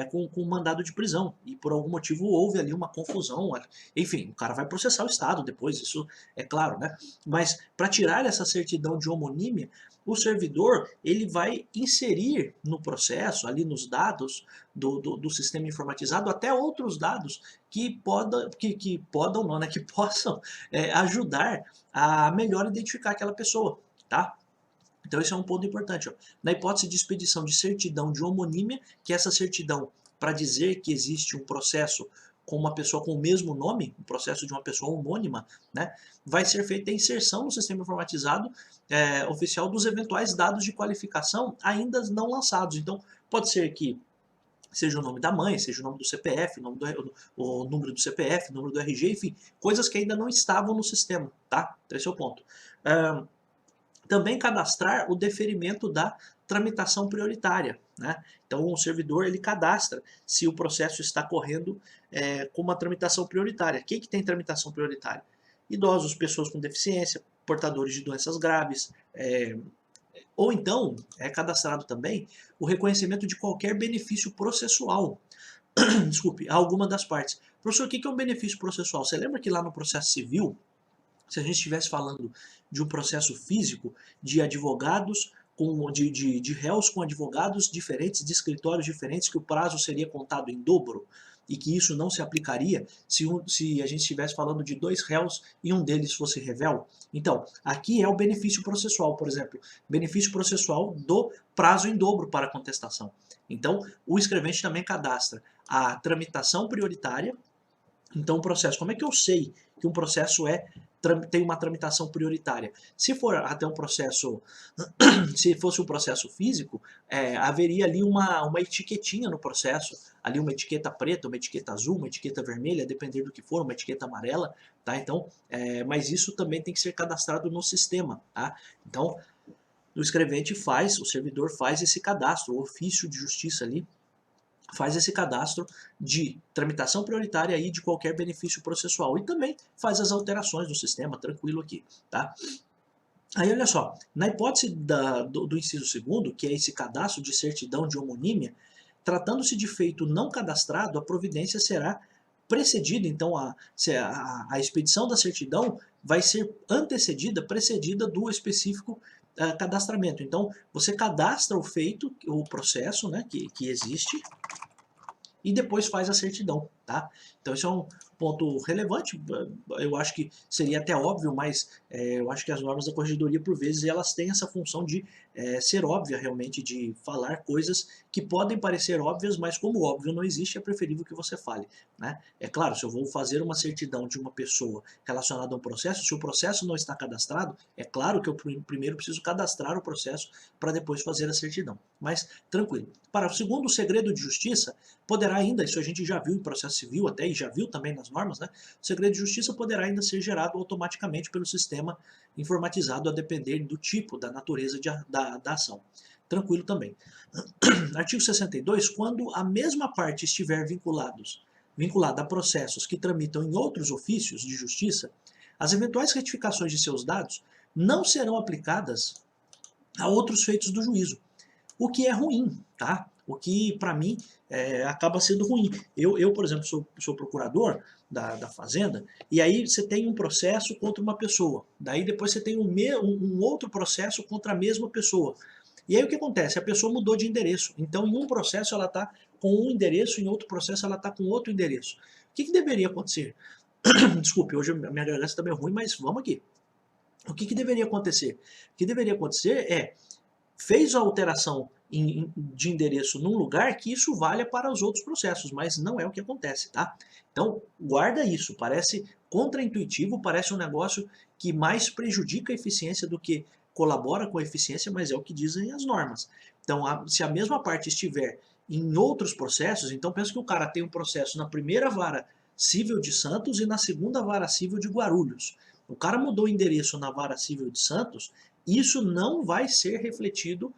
com mandado de prisão, e por algum motivo houve ali uma confusão, enfim, o cara vai processar o Estado depois, isso é claro, né? Mas para tirar essa certidão de homonímia, o servidor ele vai inserir no processo, ali nos dados do sistema informatizado, até outros dados que podam não, né, que possam ajudar a melhor identificar aquela pessoa, tá? Então esse é um ponto importante. Ó. Na hipótese de expedição de certidão de homonímia, que é essa certidão para dizer que existe um processo com uma pessoa com o mesmo nome, um processo de uma pessoa homônima, né, vai ser feita a inserção no sistema informatizado oficial dos eventuais dados de qualificação ainda não lançados. Então pode ser que seja o nome da mãe, seja o nome do CPF, o número do CPF, o número do RG, enfim, coisas que ainda não estavam no sistema, tá? Então esse é o ponto. Também cadastrar o deferimento da tramitação prioritária, né? Então o servidor ele cadastra se o processo está correndo com uma tramitação prioritária. Quem que tem tramitação prioritária? Idosos, pessoas com deficiência, portadores de doenças graves, ou então é cadastrado também o reconhecimento de qualquer benefício processual. Desculpe, a alguma das partes. Professor, o que é um benefício processual? Você lembra que lá no processo civil, se a gente estivesse falando de um processo físico, de advogados, de réus com advogados diferentes, de escritórios diferentes, que o prazo seria contado em dobro, e que isso não se aplicaria se a gente estivesse falando de 2 réus e um deles fosse revel? Então, aqui é o benefício processual, por exemplo, benefício processual do prazo em dobro para contestação. Então, o escrevente também cadastra a tramitação prioritária. Então, o processo, como é que eu sei que um processo tem uma tramitação prioritária? Se for até um processo, se fosse um processo físico, haveria ali uma etiquetinha no processo, ali uma etiqueta preta, uma etiqueta azul, uma etiqueta vermelha, dependendo do que for, uma etiqueta amarela, tá? Então, mas isso também tem que ser cadastrado no sistema, tá? Então, o escrevente faz, o servidor faz esse cadastro, o ofício de justiça ali, faz esse cadastro de tramitação prioritária e de qualquer benefício processual. E também faz as alterações do sistema, tranquilo aqui, tá? Aí olha só, na hipótese do inciso 2º, que é esse cadastro de certidão de homonímia, tratando-se de feito não cadastrado, a providência será precedida, então a expedição da certidão vai ser precedida do específico cadastramento. Então, você cadastra o feito, o processo, né, que existe, e depois faz a certidão, tá? Então isso é um ponto relevante, eu acho que seria até óbvio, mas eu acho que as normas da corregedoria, por vezes, elas têm essa função de ser óbvia realmente, de falar coisas que podem parecer óbvias, mas como óbvio não existe, é preferível que você fale, né? É claro, se eu vou fazer uma certidão de uma pessoa relacionada a um processo, se o processo não está cadastrado, é claro que eu primeiro preciso cadastrar o processo para depois fazer a certidão, mas tranquilo. Para o segundo, o segredo de justiça poderá ainda, isso a gente já viu em processo civil até, e já viu também nas normas, né? O segredo de justiça poderá ainda ser gerado automaticamente pelo sistema informatizado, a depender do tipo, da natureza da ação. Tranquilo também. Artigo 62. Quando a mesma parte estiver vinculada a processos que tramitam em outros ofícios de justiça, as eventuais retificações de seus dados não serão aplicadas a outros feitos do juízo, o que é ruim, tá? O que, para mim, acaba sendo ruim. Eu por exemplo, sou procurador da Fazenda, e aí você tem um processo contra uma pessoa. Daí depois você tem um outro processo contra a mesma pessoa. E aí o que acontece? A pessoa mudou de endereço. Então, em um processo ela está com um endereço, em outro processo ela está com outro endereço. O que deveria acontecer? Desculpe, hoje a minha garganta está meio ruim, mas vamos aqui. O que deveria acontecer? O que deveria acontecer fez a alteração de endereço num lugar, que isso valha para os outros processos, mas não é o que acontece, tá? Então, guarda isso, parece contraintuitivo, parece um negócio que mais prejudica a eficiência do que colabora com a eficiência, mas é o que dizem as normas. Então, se a mesma parte estiver em outros processos, então pensa que o cara tem um processo na primeira vara civil de Santos e na segunda vara civil de Guarulhos. O cara mudou o endereço na vara civil de Santos, isso não vai ser refletido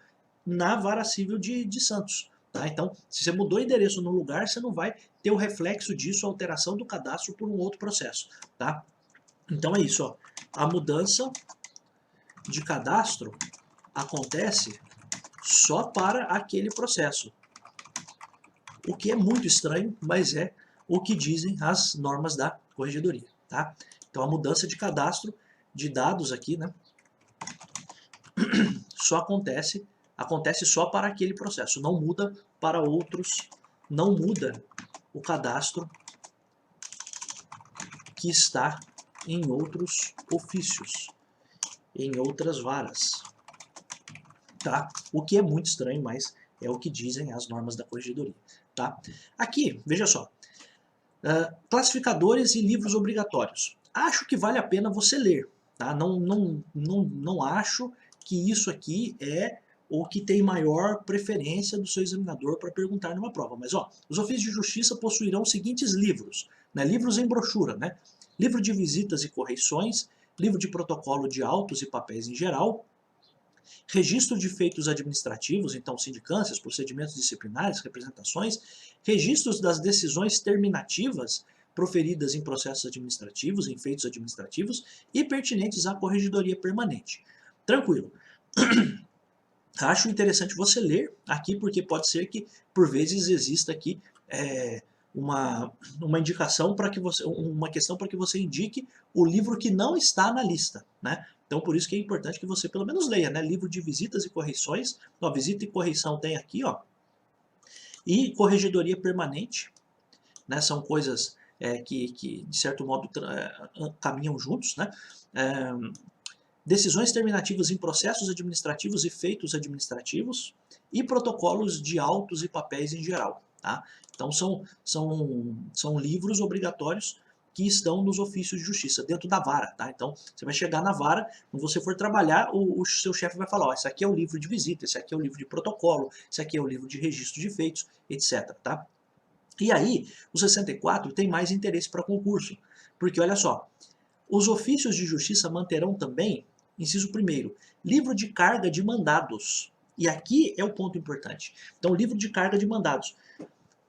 na vara civil de Santos. Tá? Então, se você mudou o endereço no lugar, você não vai ter o reflexo disso, a alteração do cadastro por um outro processo. Tá? Então é isso. Ó. A mudança de cadastro acontece só para aquele processo. O que é muito estranho, mas é o que dizem as normas da corregedoria. Tá? Então a mudança de cadastro de dados aqui, né, só acontece só para aquele processo, não muda para outros, não muda o cadastro que está em outros ofícios, em outras varas, tá? O que é muito estranho, mas é o que dizem as normas da corregedoria, tá? Aqui, veja só, classificadores e livros obrigatórios. Acho que vale a pena você ler, tá? Não acho que isso aqui é o que tem maior preferência do seu examinador para perguntar numa prova. Mas ó, os ofícios de justiça possuirão os seguintes livros, né? Livros em brochura, né? Livro de visitas e correições, livro de protocolo de autos e papéis em geral, registro de feitos administrativos, então sindicâncias, procedimentos disciplinares, representações, registros das decisões terminativas proferidas em processos administrativos, em feitos administrativos e pertinentes à corregedoria permanente. Tranquilo. Acho interessante você ler aqui, porque pode ser que, por vezes, exista aqui uma indicação para que você, uma questão para que você indique o livro que não está na lista, né? Então, por isso que é importante que você pelo menos leia, né? Livro de visitas e correições. Ó, visita e correição tem aqui, ó. E corregedoria permanente, né? São coisas que, de certo modo, caminham juntos, né? Decisões terminativas em processos administrativos e feitos administrativos e protocolos de autos e papéis em geral. Tá? Então são livros obrigatórios que estão nos ofícios de justiça, dentro da vara. Tá? Então você vai chegar na vara, quando você for trabalhar, o seu chefe vai falar, ó, esse aqui é o livro de visita, esse aqui é o livro de protocolo, esse aqui é o livro de registro de feitos, etc. Tá? E aí, o 64 tem mais interesse para concurso, porque olha só, os ofícios de justiça manterão também, inciso 1º, livro de carga de mandados. E aqui é o ponto importante. Então, livro de carga de mandados.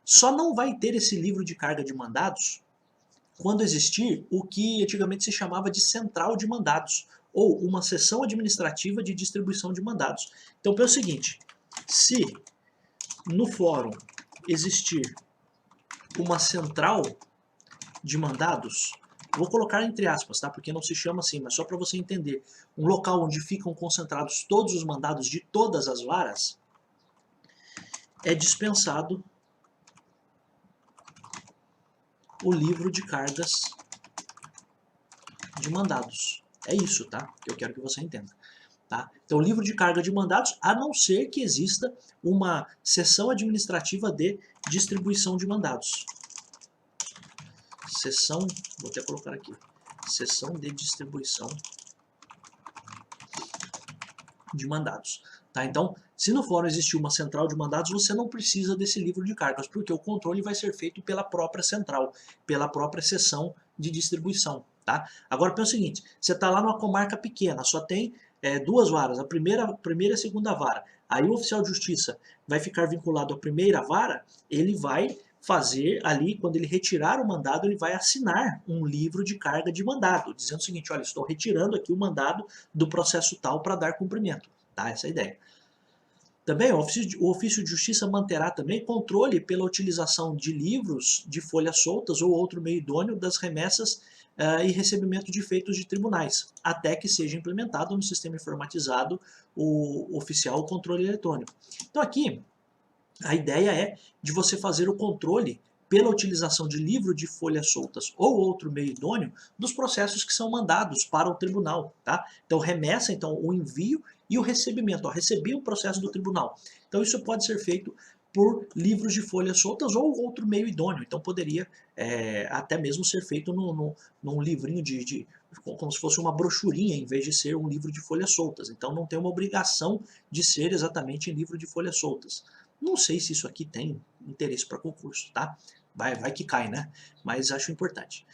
Só não vai ter esse livro de carga de mandados quando existir o que antigamente se chamava de central de mandados, ou uma seção administrativa de distribuição de mandados. Então, pensa o seguinte, se no fórum existir uma central de mandados, vou colocar entre aspas, tá? Porque não se chama assim, mas só para você entender. Um local onde ficam concentrados todos os mandados de todas as varas, é dispensado o livro de cargas de mandados. É isso, tá? Que eu quero que você entenda. Tá? Então, o livro de carga de mandados, a não ser que exista uma seção administrativa de distribuição de mandados. Seção, vou até colocar aqui, seção de distribuição de mandados. Tá? Então, se no fórum existir uma central de mandados, você não precisa desse livro de cargas, porque o controle vai ser feito pela própria central, pela própria seção de distribuição. Tá? Agora, pensa o seguinte, você está lá numa comarca pequena, só tem duas varas, a primeira e a segunda vara. Aí o oficial de justiça vai ficar vinculado à primeira vara, ele vai fazer ali, quando ele retirar o mandado, ele vai assinar um livro de carga de mandado, dizendo o seguinte, olha, estou retirando aqui o mandado do processo tal para dar cumprimento. Tá? Essa é a ideia. Também o ofício de justiça manterá também controle pela utilização de livros de folhas soltas ou outro meio idôneo das remessas e recebimento de feitos de tribunais, até que seja implementado no sistema informatizado o oficial controle eletrônico. Então aqui, a ideia é de você fazer o controle pela utilização de livro de folhas soltas ou outro meio idôneo dos processos que são mandados para o tribunal. Tá? Então, remessa, então, o envio e o recebimento. Ó, recebi o processo do tribunal. Então, isso pode ser feito por livros de folhas soltas ou outro meio idôneo. Então, poderia até mesmo ser feito num livrinho como se fosse uma brochurinha, em vez de ser um livro de folhas soltas. Então, não tem uma obrigação de ser exatamente em livro de folhas soltas. Não sei se isso aqui tem interesse para concurso, tá? Vai que cai, né? Mas acho importante.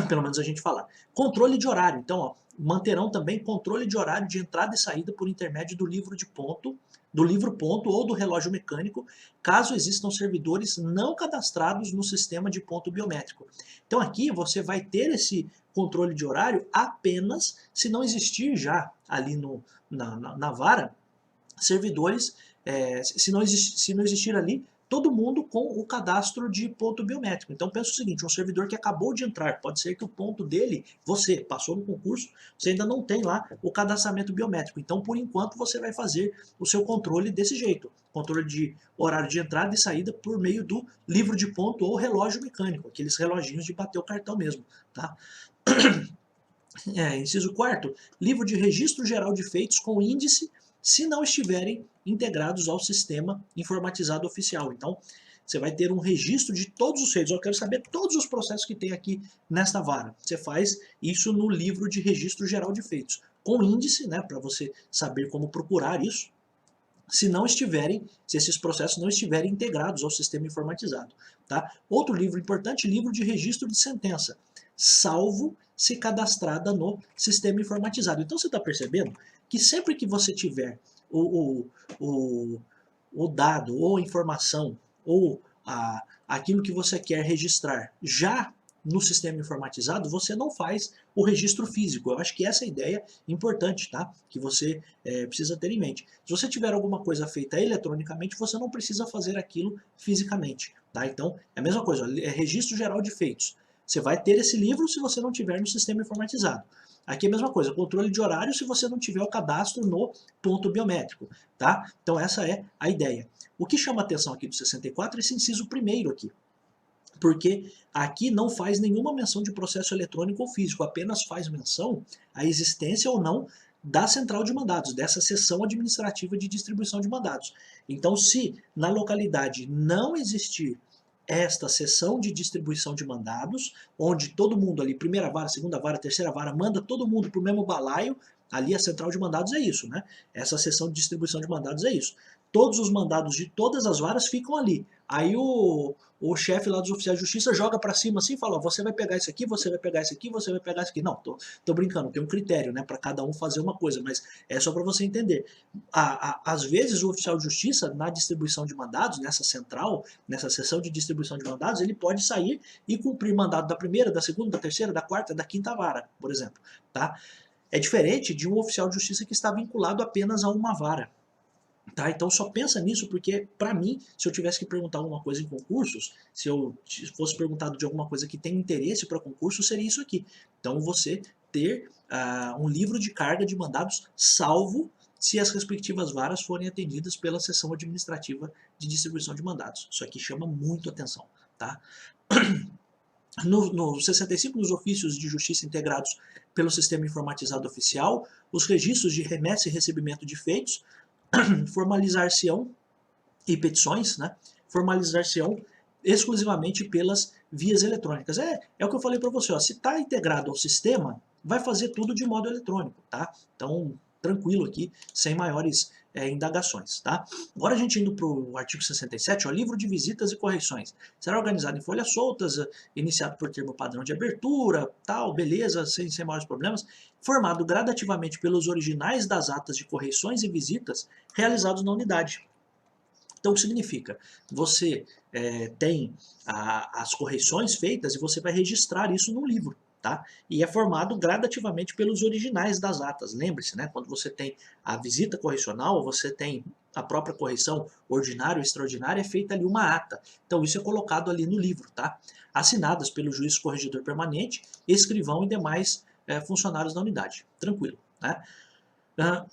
Pelo menos a gente falar. Controle de horário. Então, ó, manterão também controle de horário de entrada e saída por intermédio do livro de ponto, do livro ponto ou do relógio mecânico, caso existam servidores não cadastrados no sistema de ponto biométrico. Então aqui você vai ter esse controle de horário apenas se não existir já ali na vara servidores, se não existir ali todo mundo com o cadastro de ponto biométrico. Então pensa o seguinte, um servidor que acabou de entrar, pode ser que o ponto dele, você passou no concurso, você ainda não tem lá o cadastramento biométrico. Então por enquanto você vai fazer o seu controle desse jeito, controle de horário de entrada e saída por meio do livro de ponto ou relógio mecânico, aqueles reloginhos de bater o cartão mesmo. Tá? Inciso 4º, livro de registro geral de feitos com índice se não estiverem integrados ao sistema informatizado oficial. Então, você vai ter um registro de todos os feitos. Eu quero saber todos os processos que tem aqui nesta vara. Você faz isso no livro de registro geral de feitos, com índice, né, para você saber como procurar isso. se esses processos não estiverem integrados ao sistema informatizado. Tá? Outro livro importante, livro de registro de sentença, salvo se cadastrada no sistema informatizado. Então você está percebendo que sempre que você tiver o, o dado ou a informação ou aquilo que você quer registrar já no sistema informatizado, você não faz o registro físico. Eu acho que essa é a ideia importante, tá? Que você precisa ter em mente. Se você tiver alguma coisa feita eletronicamente, você não precisa fazer aquilo fisicamente, tá? Então, é a mesma coisa, é registro geral de feitos. Você vai ter esse livro se você não tiver no sistema informatizado. Aqui é a mesma coisa, controle de horário se você não tiver o cadastro no ponto biométrico, tá? Então essa é a ideia. O que chama a atenção aqui do 64 é esse inciso primeiro aqui, porque aqui não faz nenhuma menção de processo eletrônico ou físico, apenas faz menção à existência ou não da central de mandados, dessa seção administrativa de distribuição de mandados. Então, se na localidade não existir esta seção de distribuição de mandados, onde todo mundo ali, primeira vara, segunda vara, terceira vara, manda todo mundo para o mesmo balaio, ali a central de mandados é isso, né? Essa seção de distribuição de mandados é isso. Todos os mandados de todas as varas ficam ali. Aí o chefe lá dos oficiais de justiça joga para cima assim e fala, ó, você vai pegar isso aqui, você vai pegar isso aqui, você vai pegar isso aqui. Não, tô brincando, tem um critério, né, para cada um fazer uma coisa, mas é só para você entender. Às vezes o oficial de justiça, na distribuição de mandados, nessa central, nessa seção de distribuição de mandados, ele pode sair e cumprir mandado da primeira, da segunda, da terceira, da quarta, da quinta vara, por exemplo, tá? É diferente de um oficial de justiça que está vinculado apenas a uma vara. Tá? Então só pensa nisso, porque para mim, se eu tivesse que perguntar alguma coisa em concursos, se eu fosse perguntado de alguma coisa que tem interesse para concurso, seria isso aqui. Então você ter um livro de carga de mandados, salvo se as respectivas varas forem atendidas pela seção administrativa de distribuição de mandados. Isso aqui chama muito atenção. Tá? No 65, nos ofícios de justiça integrados pelo sistema informatizado oficial, os registros de remessa e recebimento de feitos formalizar-se-ão e petições, né, formalizar-se-ão exclusivamente pelas vias eletrônicas. É o que eu falei para você, ó, se está integrado ao sistema, vai fazer tudo de modo eletrônico, tá? Então, tranquilo aqui, sem maiores indagações, tá? Agora a gente indo para o artigo 67, ó, livro de visitas e correções. Será organizado em folhas soltas, iniciado por termo padrão de abertura, tal, beleza, sem maiores problemas, formado gradativamente pelos originais das atas de correções e visitas realizados na unidade. Então, o que significa? Você tem as correções feitas e você vai registrar isso no livro. Tá? E é formado gradativamente pelos originais das atas. Lembre-se, né? Quando você tem a visita correcional, você tem a própria correção ordinária ou extraordinária, é feita ali uma ata. Então isso é colocado ali no livro, tá? Assinadas pelo juiz corregedor permanente, escrivão e demais funcionários da unidade. Tranquilo, né?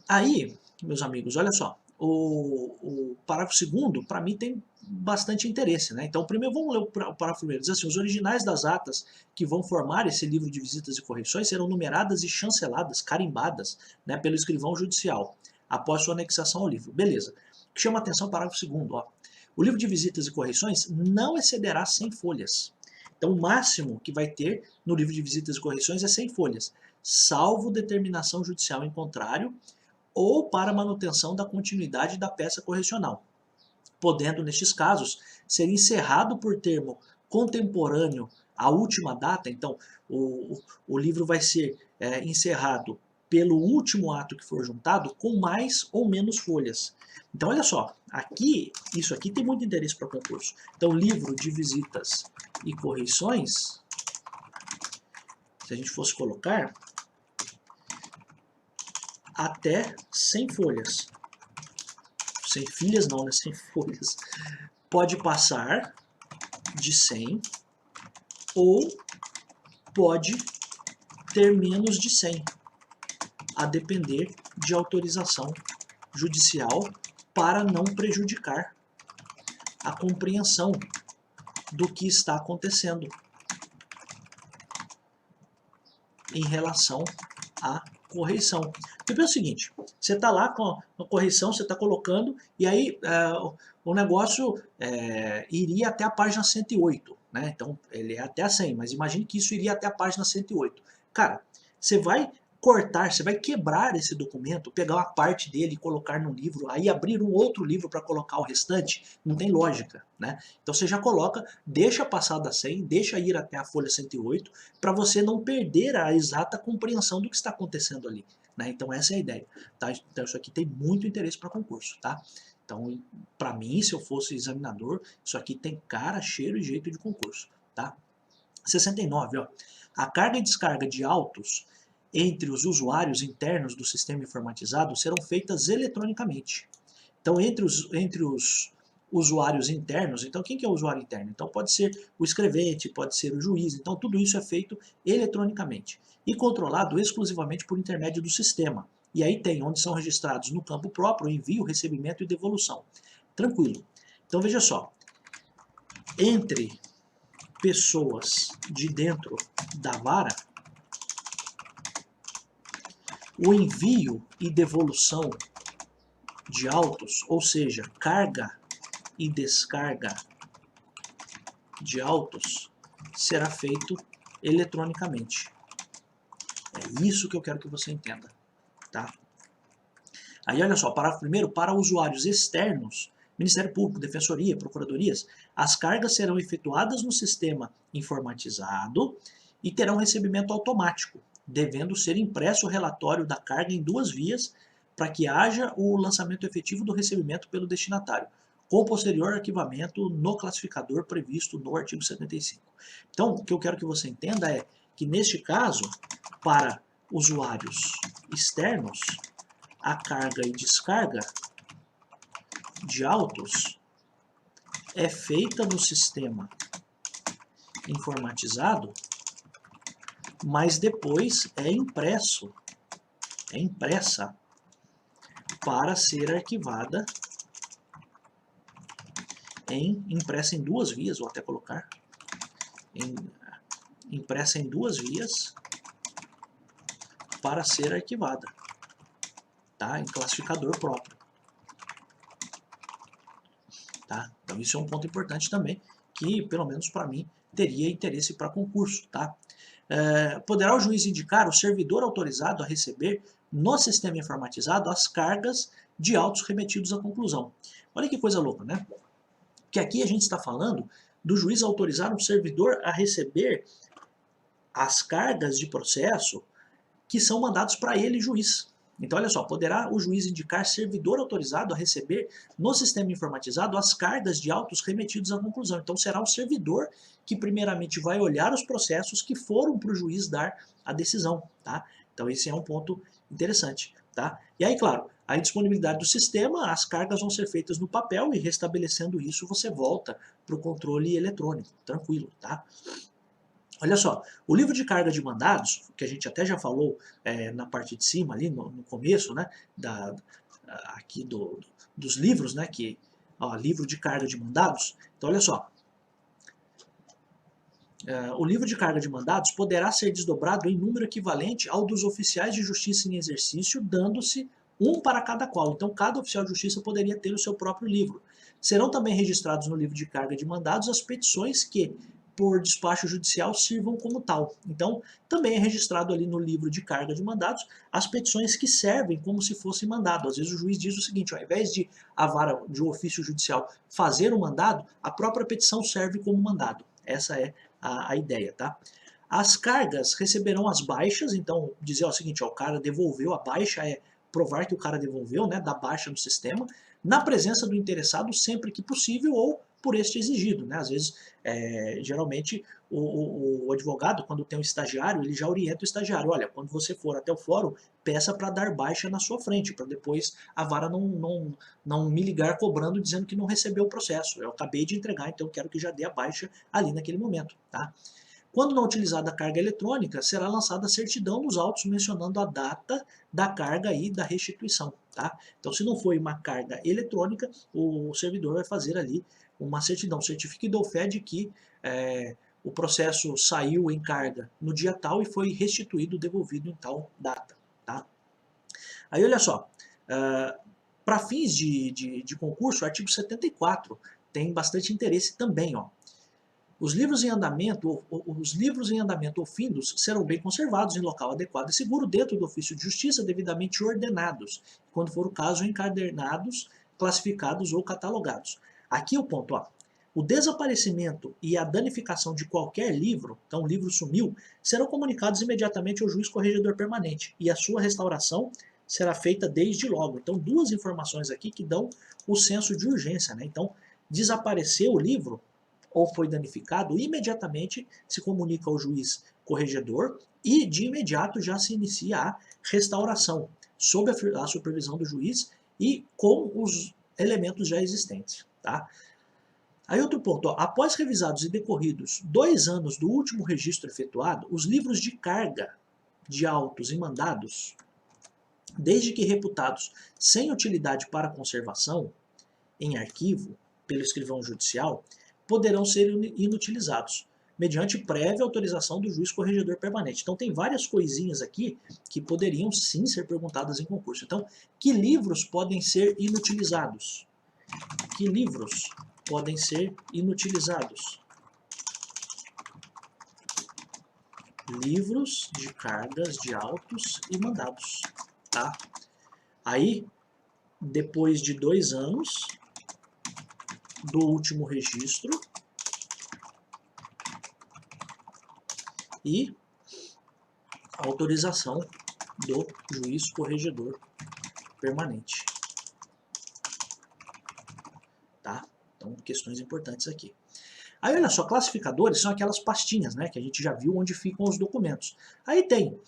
Aí, meus amigos, olha só, o parágrafo segundo, para mim, tem bastante interesse, né? Então, primeiro, vamos ler o parágrafo primeiro. Diz assim, os originais das atas que vão formar esse livro de visitas e correções serão numeradas e chanceladas, carimbadas, né, pelo escrivão judicial, após sua anexação ao livro. Beleza. O que chama a atenção, parágrafo segundo, ó. O livro de visitas e correções não excederá 100 folhas. Então, o máximo que vai ter no livro de visitas e correções é 100 folhas, salvo determinação judicial em contrário, ou para manutenção da continuidade da peça correcional, podendo, nestes casos, ser encerrado por termo contemporâneo à última data. Então, o livro vai ser encerrado pelo último ato que for juntado, com mais ou menos folhas. Então, olha só, aqui, isso aqui tem muito interesse para concurso. Então, livro de visitas e correções, se a gente fosse colocar, até 100 folhas. 100 filhas não, né? 100 folhas. Pode passar de 100 ou pode ter menos de 100, a depender de autorização judicial para não prejudicar a compreensão do que está acontecendo em relação à correção. Porque é o seguinte, você está lá com a correção, você está colocando, e aí o negócio iria até a página 108, né? Então ele é até a 100, mas imagine que isso iria até a página 108. Cara, você vai cortar, você vai quebrar esse documento, pegar uma parte dele e colocar no livro, aí abrir um outro livro para colocar o restante, não tem lógica, né? Então você já coloca, deixa passar da 100, deixa ir até a folha 108, para você não perder a exata compreensão do que está acontecendo ali, né? Então essa é a ideia, tá? Então isso aqui tem muito interesse para concurso, tá? Então, para mim, se eu fosse examinador, isso aqui tem cara, cheiro e jeito de concurso, tá? 69, ó. A carga e descarga de autos entre os usuários internos do sistema informatizado serão feitas eletronicamente. Então, entre os usuários internos, então quem que é o usuário interno? Então pode ser o escrevente, pode ser o juiz, então tudo isso é feito eletronicamente e controlado exclusivamente por intermédio do sistema. E aí tem onde são registrados no campo próprio envio, recebimento e devolução. Tranquilo. Então veja só, entre pessoas de dentro da vara, o envio e devolução de autos, ou seja, carga e descarga de autos, será feito eletronicamente. É isso que eu quero que você entenda, tá? Aí olha só, primeiro, para usuários externos, Ministério Público, Defensoria, Procuradorias, as cargas serão efetuadas no sistema informatizado e terão recebimento automático, devendo ser impresso o relatório da carga em 2 vias para que haja o lançamento efetivo do recebimento pelo destinatário, com posterior arquivamento no classificador previsto no artigo 75. Então, o que eu quero que você entenda é que, neste caso, para usuários externos, a carga e descarga de autos é feita no sistema informatizado, mas depois é impressa para ser arquivada impressa em 2 vias, vou até colocar, impressa em 2 vias para ser arquivada, tá? Em classificador próprio. Tá? Então isso é um ponto importante também, que pelo menos para mim teria interesse para concurso. Tá? Poderá o juiz indicar o servidor autorizado a receber no sistema informatizado as cargas de autos remetidos à conclusão. Olha que coisa louca, né? Que aqui a gente está falando do juiz autorizar um servidor a receber as cargas de processo que são mandados para ele, juiz. Então, olha só, poderá o juiz indicar servidor autorizado a receber no sistema informatizado as cargas de autos remetidos à conclusão. Então, será o servidor que primeiramente vai olhar os processos que foram para o juiz dar a decisão. Tá? Então, esse é um ponto interessante. Tá? E aí, claro, a disponibilidade do sistema, as cargas vão ser feitas no papel e, restabelecendo isso, você volta para o controle eletrônico. Tranquilo, tá? Olha só, o livro de carga de mandados, que a gente até já falou na parte de cima, ali no começo, né, aqui dos livros, né, livro de carga de mandados. Então, olha só, o livro de carga de mandados poderá ser desdobrado em número equivalente ao dos oficiais de justiça em exercício, dando-se um para cada qual. Então, cada oficial de justiça poderia ter o seu próprio livro. Serão também registrados no livro de carga de mandados as petições que, por despacho judicial, sirvam como tal. Então, também é registrado ali no livro de carga de mandados as petições que servem como se fosse mandado. Às vezes o juiz diz o seguinte, ao invés de a vara de ofício judicial fazer o mandado, a própria petição serve como mandado. Essa é a ideia, tá? As cargas receberão as baixas, então dizer o seguinte, o cara devolveu, a baixa é provar que o cara devolveu, né, da baixa no sistema, na presença do interessado sempre que possível ou por este exigido, né? Às vezes, geralmente, o advogado, quando tem um estagiário, ele já orienta o estagiário, olha, quando você for até o fórum, peça para dar baixa na sua frente, para depois a vara não me ligar cobrando, dizendo que não recebeu o processo. Eu acabei de entregar, então eu quero que já dê a baixa ali naquele momento, tá? Quando não utilizada a carga eletrônica, será lançada a certidão nos autos mencionando a data da carga e da restituição. Tá? Então, se não foi uma carga eletrônica, o servidor vai fazer ali uma certidão, certifique do fé de que o processo saiu em carga no dia tal e foi restituído, devolvido em tal data. Tá? Aí, olha só, para fins de concurso, o artigo 74 tem bastante interesse também. Ó. Os livros em andamento, os livros em andamento ou findos serão bem conservados em local adequado e seguro dentro do ofício de justiça, devidamente ordenados, quando for o caso, encadernados, classificados ou catalogados. Aqui é o ponto, ó. O desaparecimento e a danificação de qualquer livro, então o livro sumiu, serão comunicados imediatamente ao juiz corregedor permanente e a sua restauração será feita desde logo. Então, duas informações aqui que dão o senso de urgência, né? Então, desapareceu o livro ou foi danificado, imediatamente se comunica ao juiz corregedor e de imediato já se inicia a restauração, sob a supervisão do juiz e com os elementos já existentes. Tá? Aí outro ponto, ó, após revisados e decorridos 2 anos do último registro efetuado, os livros de carga de autos e mandados, desde que reputados sem utilidade para conservação em arquivo pelo escrivão judicial, poderão ser inutilizados, mediante prévia autorização do juiz corregedor permanente. Então tem várias coisinhas aqui que poderiam sim ser perguntadas em concurso. Então, que livros podem ser inutilizados? Que livros podem ser inutilizados? Livros de cargas de autos e mandados. Tá? Aí, depois de 2 anos do último registro e autorização do juiz corregedor permanente. Tá? Então, questões importantes aqui. Aí, olha só, classificadores são aquelas pastinhas, né, que a gente já viu onde ficam os documentos. Aí tem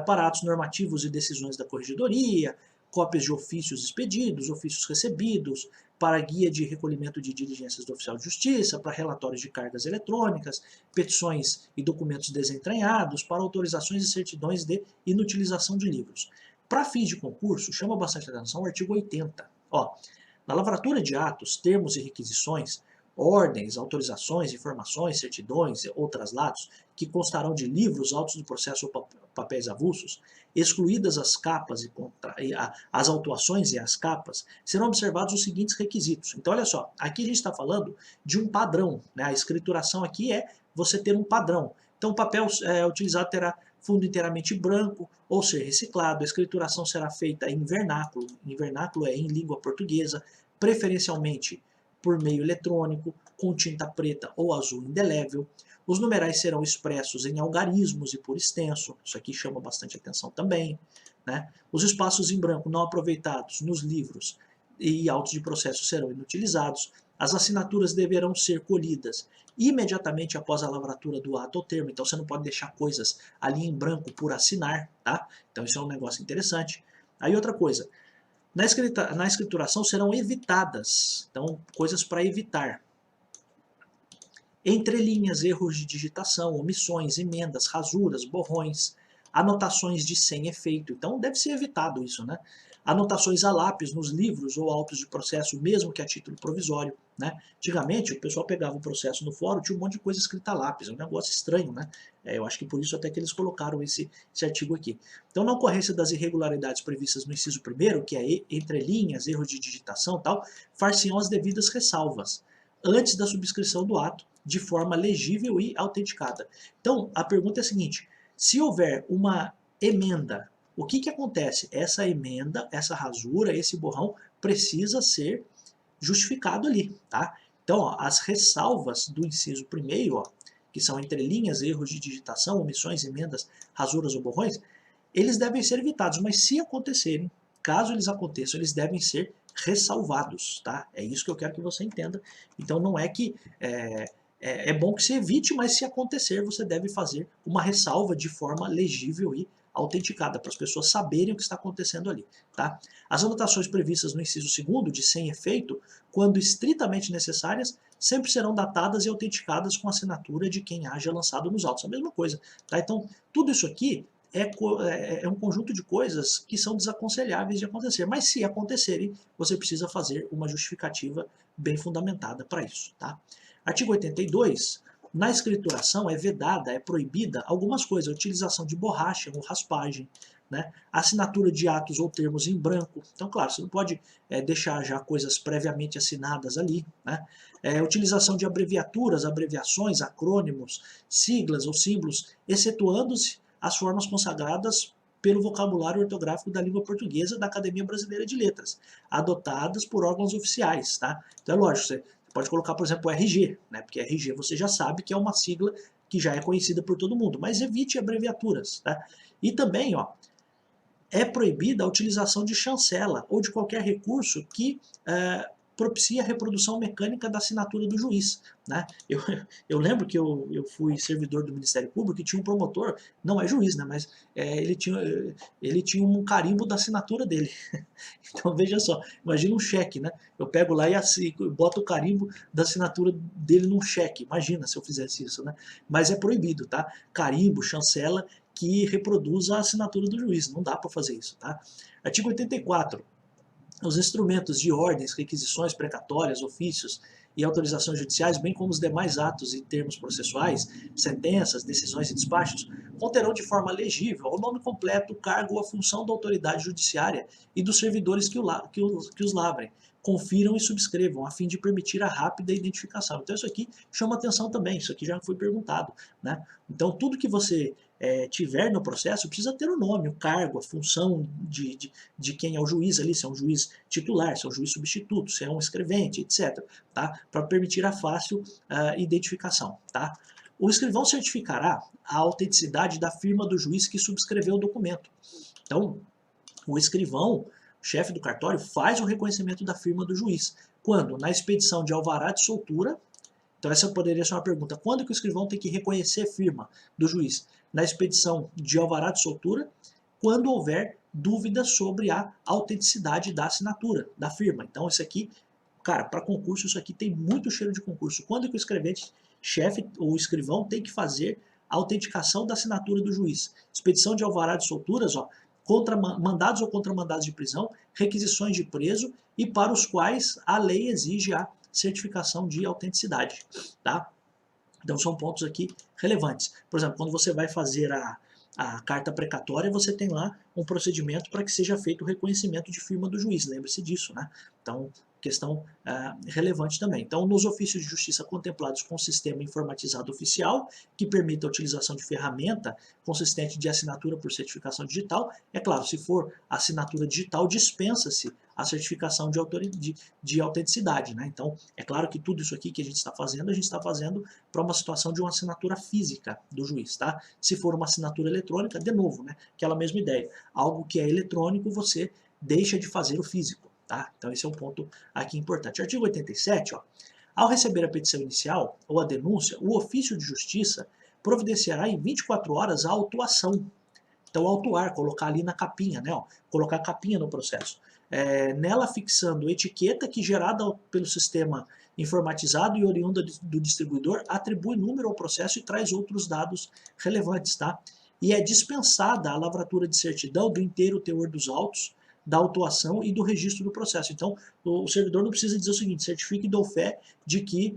para atos normativos e decisões da corregedoria, cópias de ofícios expedidos, ofícios recebidos, para guia de recolhimento de diligências do oficial de justiça, para relatórios de cargas eletrônicas, petições e documentos desentranhados, para autorizações e certidões de inutilização de livros. Para fins de concurso, chama bastante atenção o artigo 80. Ó, na lavratura de atos, termos e requisições, ordens, autorizações, informações, certidões ou traslados, que constarão de livros, autos do processo ou papéis avulsos, excluídas as capas as autuações e as capas, serão observados os seguintes requisitos. Então, olha só, aqui a gente está falando de um padrão, né? A escrituração aqui é você ter um padrão. Então, o papel utilizado terá fundo inteiramente branco ou ser reciclado. A escrituração será feita em vernáculo. Em vernáculo é em língua portuguesa, preferencialmente por meio eletrônico, com tinta preta ou azul indelével. Os numerais serão expressos em algarismos e por extenso. Isso aqui chama bastante atenção também. Né? Os espaços em branco não aproveitados nos livros e autos de processo serão inutilizados. As assinaturas deverão ser colhidas imediatamente após a lavratura do ato ou termo. Então você não pode deixar coisas ali em branco por assinar. Tá? Então isso é um negócio interessante. Aí outra coisa, na escrituração serão evitadas, então, coisas para evitar. Entrelinhas, erros de digitação, omissões, emendas, rasuras, borrões, anotações de sem efeito. Então, deve ser evitado isso, né? Anotações a lápis nos livros ou autos de processo, mesmo que a título provisório. Né? Antigamente, o pessoal pegava o processo no fórum, tinha um monte de coisa escrita a lápis, é um negócio estranho, né? Eu acho que por isso até que eles colocaram esse artigo aqui. Então, na ocorrência das irregularidades previstas no inciso 1º, que é entrelinhas, erros de digitação e tal, far-se-ão as devidas ressalvas, antes da subscrição do ato, de forma legível e autenticada. Então, a pergunta é a seguinte, se houver uma emenda, o que acontece? Essa emenda, essa rasura, esse borrão, precisa ser justificado ali, tá? Então, ó, as ressalvas do inciso 1º, ó, que são entrelinhas, erros de digitação, omissões, emendas, rasuras ou borrões, eles devem ser evitados, mas se acontecerem, caso eles aconteçam, eles devem ser ressalvados, tá? É isso que eu quero que você entenda. Então, não é que é bom que se evite, mas se acontecer, você deve fazer uma ressalva de forma legível e autenticada, para as pessoas saberem o que está acontecendo ali. Tá? As anotações previstas no inciso 2º, de sem efeito, quando estritamente necessárias, sempre serão datadas e autenticadas com a assinatura de quem haja lançado nos autos. A mesma coisa. Tá? Então, tudo isso aqui é um conjunto de coisas que são desaconselháveis de acontecer, mas se acontecerem, você precisa fazer uma justificativa bem fundamentada para isso. Tá? Artigo 82, na escrituração é vedada, é proibida algumas coisas, a utilização de borracha ou raspagem, né? Assinatura de atos ou termos em branco. Então, claro, você não pode deixar já coisas previamente assinadas ali, né? Utilização de abreviaturas, abreviações, acrônimos, siglas ou símbolos, excetuando-se as formas consagradas pelo vocabulário ortográfico da língua portuguesa da Academia Brasileira de Letras, adotadas por órgãos oficiais, tá? Então é lógico, você pode colocar, por exemplo, o RG, né? Porque RG você já sabe que é uma sigla que já é conhecida por todo mundo, mas evite abreviaturas, tá? E também, ó, é proibida a utilização de chancela ou de qualquer recurso que propicia a reprodução mecânica da assinatura do juiz. Né? Eu lembro que eu fui servidor do Ministério Público e tinha um promotor, não é juiz, né, mas ele tinha um carimbo da assinatura dele. Então veja só, imagina um cheque, né? Eu pego lá e boto o carimbo da assinatura dele num cheque. Imagina se eu fizesse isso, né? Mas é proibido, tá? Carimbo, chancela que reproduza a assinatura do juiz. Não dá para fazer isso, tá? Artigo 84. Os instrumentos de ordens, requisições precatórias, ofícios e autorizações judiciais, bem como os demais atos e termos processuais, sentenças, decisões e despachos, conterão de forma legível o nome completo, o cargo ou a função da autoridade judiciária e dos servidores que os lavrem. Confiram e subscrevam, a fim de permitir a rápida identificação. Então isso aqui chama atenção também, isso aqui já foi perguntado, né? Então tudo que você tiver no processo precisa ter o nome, o cargo, a função de quem é o juiz ali, se é um juiz titular, se é um juiz substituto, se é um escrevente, etc. Tá? Para permitir a fácil identificação. Tá? O escrivão certificará a autenticidade da firma do juiz que subscreveu o documento. Então, o escrivão, chefe do cartório, faz o reconhecimento da firma do juiz. Quando? Na expedição de alvará de soltura. Então essa poderia ser uma pergunta. Quando que o escrivão tem que reconhecer a firma do juiz? Na expedição de alvará de soltura, quando houver dúvida sobre a autenticidade da assinatura, da firma. Então isso aqui, cara, para concurso isso aqui tem muito cheiro de concurso. Quando que o escrevente, chefe ou escrivão tem que fazer a autenticação da assinatura do juiz? Expedição de alvará de solturas, ó, mandados ou contramandados de prisão, requisições de preso e para os quais a lei exige a certificação de autenticidade, tá? Então são pontos aqui relevantes. Por exemplo, quando você vai fazer a carta precatória, você tem lá um procedimento para que seja feito o reconhecimento de firma do juiz, lembre-se disso, né? Então, questão relevante também. Então, nos ofícios de justiça contemplados com o sistema informatizado oficial, que permite a utilização de ferramenta consistente de assinatura por certificação digital, é claro, se for assinatura digital, dispensa-se a certificação de autenticidade, né? Então, é claro que tudo isso aqui que a gente está fazendo para uma situação de uma assinatura física do juiz, tá? Se for uma assinatura eletrônica, de novo, né? Aquela mesma ideia. Algo que é eletrônico, você deixa de fazer o físico. Tá? Então esse é um ponto aqui importante. Artigo 87, ó, ao receber a petição inicial ou a denúncia, o ofício de justiça providenciará em 24 horas a autuação. Então autuar, colocar ali na capinha, né, ó, colocar a capinha no processo. Nela fixando etiqueta que gerada pelo sistema informatizado e oriunda do distribuidor, atribui número ao processo e traz outros dados relevantes. Tá? E é dispensada a lavratura de certidão do inteiro teor dos autos, da autuação e do registro do processo. Então, o servidor não precisa dizer o seguinte: certifique e dou fé de que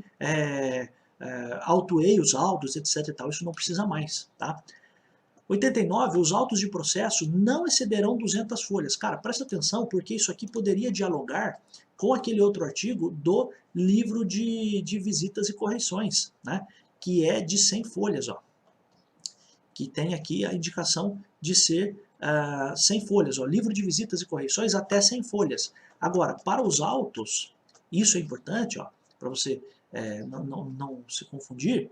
autuei os autos, etc. E tal. Isso não precisa mais. Tá? 89. Os autos de processo não excederão 200 folhas. Cara, presta atenção, porque isso aqui poderia dialogar com aquele outro artigo do livro de visitas e correições, né? Que é de 100 folhas. Ó. Que tem aqui a indicação de ser 100 folhas, ó, livro de visitas e correções até 100 folhas. Agora, para os autos, isso é importante, para você não se confundir,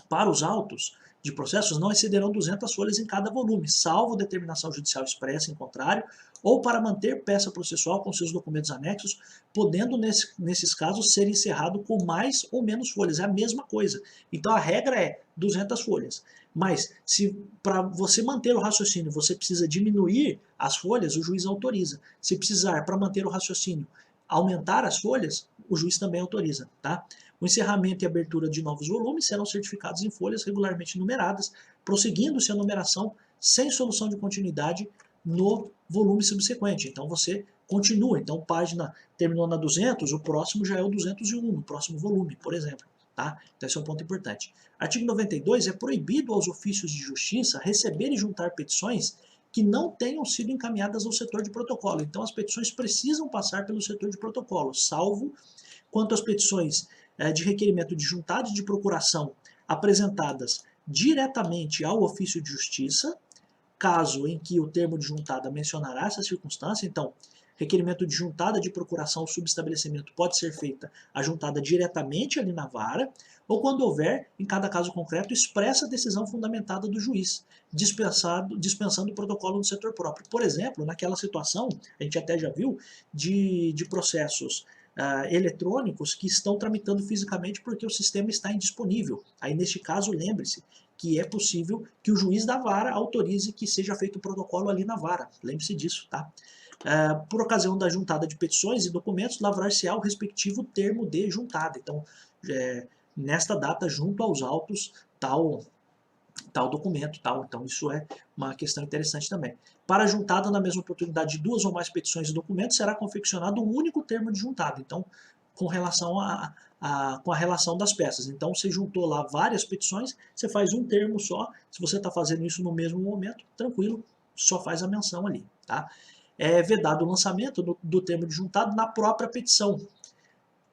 para os autos de processos não excederão 200 folhas em cada volume, salvo determinação judicial expressa em contrário, ou para manter peça processual com seus documentos anexos, podendo, nesses casos, ser encerrado com mais ou menos folhas. É a mesma coisa. Então, a regra é 200 folhas. Mas, se para você manter o raciocínio você precisa diminuir as folhas, o juiz autoriza. Se precisar, para manter o raciocínio, aumentar as folhas, o juiz também autoriza. Tá? O encerramento e abertura de novos volumes serão certificados em folhas regularmente numeradas, prosseguindo-se a numeração sem solução de continuidade no volume subsequente. Então você continua. Então, página terminou na 200, o próximo já é o 201, no próximo volume, por exemplo. Tá? Então esse é um ponto importante. Artigo 92. É proibido aos ofícios de justiça receber e juntar petições que não tenham sido encaminhadas ao setor de protocolo. Então as petições precisam passar pelo setor de protocolo, salvo quanto às petições de requerimento de juntado de procuração apresentadas diretamente ao ofício de justiça, caso em que o termo de juntada mencionará essa circunstância. Então, requerimento de juntada de procuração ou subestabelecimento pode ser feita a juntada diretamente ali na vara, ou quando houver, em cada caso concreto, expressa decisão fundamentada do juiz, dispensando o protocolo no setor próprio. Por exemplo, naquela situação, a gente até já viu, de processos eletrônicos que estão tramitando fisicamente porque o sistema está indisponível. Aí, neste caso, lembre-se que é possível que o juiz da vara autorize que seja feito o protocolo ali na vara. Lembre-se disso, tá? Por ocasião da juntada de petições e documentos, lavrar-se-á o respectivo termo de juntada. Então, nesta data, junto aos autos, tal documento, tal. Então, isso é uma questão interessante também. Para a juntada, na mesma oportunidade de duas ou mais petições e documentos, será confeccionado um único termo de juntada. Então, com relação com a relação das peças. Então, você juntou lá várias petições, você faz um termo só. Se você está fazendo isso no mesmo momento, tranquilo, só faz a menção ali, tá? É vedado o lançamento do termo de juntado na própria petição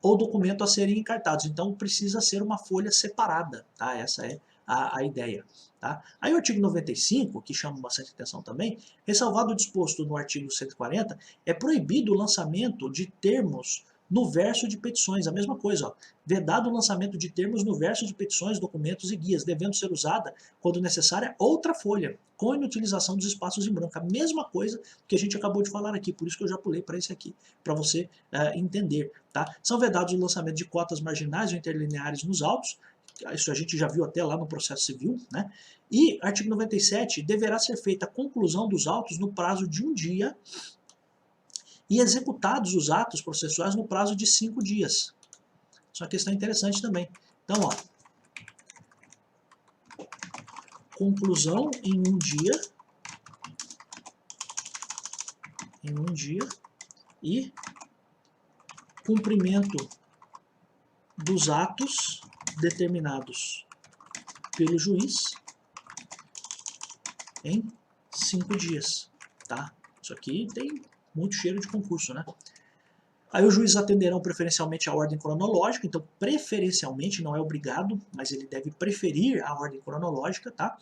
ou documento a serem encartados. Então, precisa ser uma folha separada, tá? Essa é a ideia. Tá? Aí o artigo 95, que chama bastante atenção também, ressalvado o disposto no artigo 140, é proibido o lançamento de termos no verso de petições. A mesma coisa, ó, vedado o lançamento de termos no verso de petições, documentos e guias, devendo ser usada, quando necessária, outra folha, com inutilização dos espaços em branco. A mesma coisa que a gente acabou de falar aqui, por isso que eu já pulei para esse aqui, para você entender. Tá? São vedados o lançamento de cotas marginais ou interlineares nos autos, isso a gente já viu até lá no processo civil, né? E, artigo 97, deverá ser feita a conclusão dos autos no prazo de 1 dia e executados os atos processuais no prazo de 5 dias. Isso é uma questão interessante também. Então, ó, conclusão em 1 dia, e cumprimento dos atos determinados pelo juiz em 5 dias, tá? Isso aqui tem muito cheiro de concurso, né? Aí os juízes atenderão preferencialmente a ordem cronológica, então preferencialmente, não é obrigado, mas ele deve preferir a ordem cronológica, tá?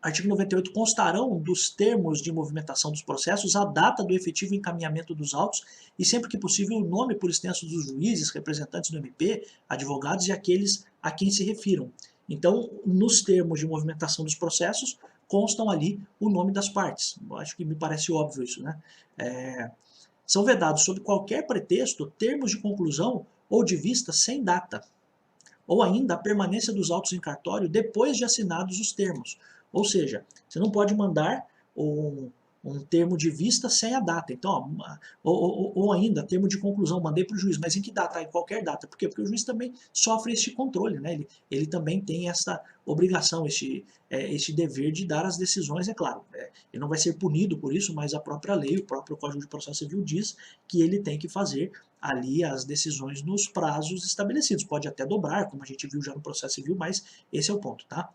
Artigo 98, constarão dos termos de movimentação dos processos a data do efetivo encaminhamento dos autos e, sempre que possível, o nome por extenso dos juízes, representantes do MP, advogados e aqueles a quem se refiram. Então, nos termos de movimentação dos processos, constam ali o nome das partes. Eu acho que me parece óbvio isso, né? São vedados, sob qualquer pretexto, termos de conclusão ou de vista sem data, ou ainda a permanência dos autos em cartório depois de assinados os termos. Ou seja, você não pode mandar um termo de vista sem a data. Então, ou ainda, termo de conclusão, mandei para o juiz, mas em que data? Em qualquer data. Por quê? Porque o juiz também sofre este controle, né? Ele também tem essa obrigação, este dever de dar as decisões, é claro. Ele não vai ser punido por isso, mas a própria lei, o próprio Código de Processo Civil diz que ele tem que fazer ali as decisões nos prazos estabelecidos. Pode até dobrar, como a gente viu já no processo civil, mas esse é o ponto, tá?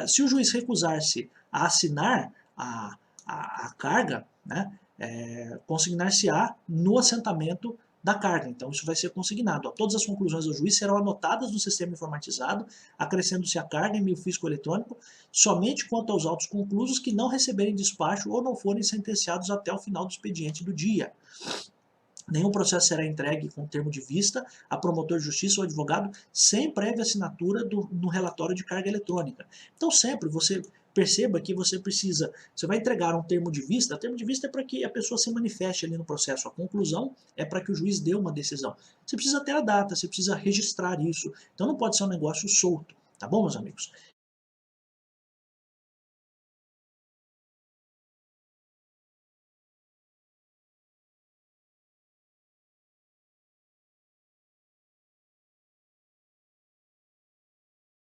Se o juiz recusar-se a assinar a carga, né, consignar-se-á no assentamento da carga. Então, isso vai ser consignado. Ó, todas as conclusões do juiz serão anotadas no sistema informatizado, acrescendo-se a carga em meio físico eletrônico, somente quanto aos autos conclusos que não receberem despacho ou não forem sentenciados até o final do expediente do dia. Nenhum processo será entregue com termo de vista a promotor de justiça ou advogado sem prévia assinatura no relatório de carga eletrônica. Então, sempre você perceba que você vai entregar um termo de vista. O termo de vista é para que a pessoa se manifeste ali no processo. A conclusão é para que o juiz dê uma decisão. Você precisa ter a data, você precisa registrar isso. Então, não pode ser um negócio solto, tá bom, meus amigos?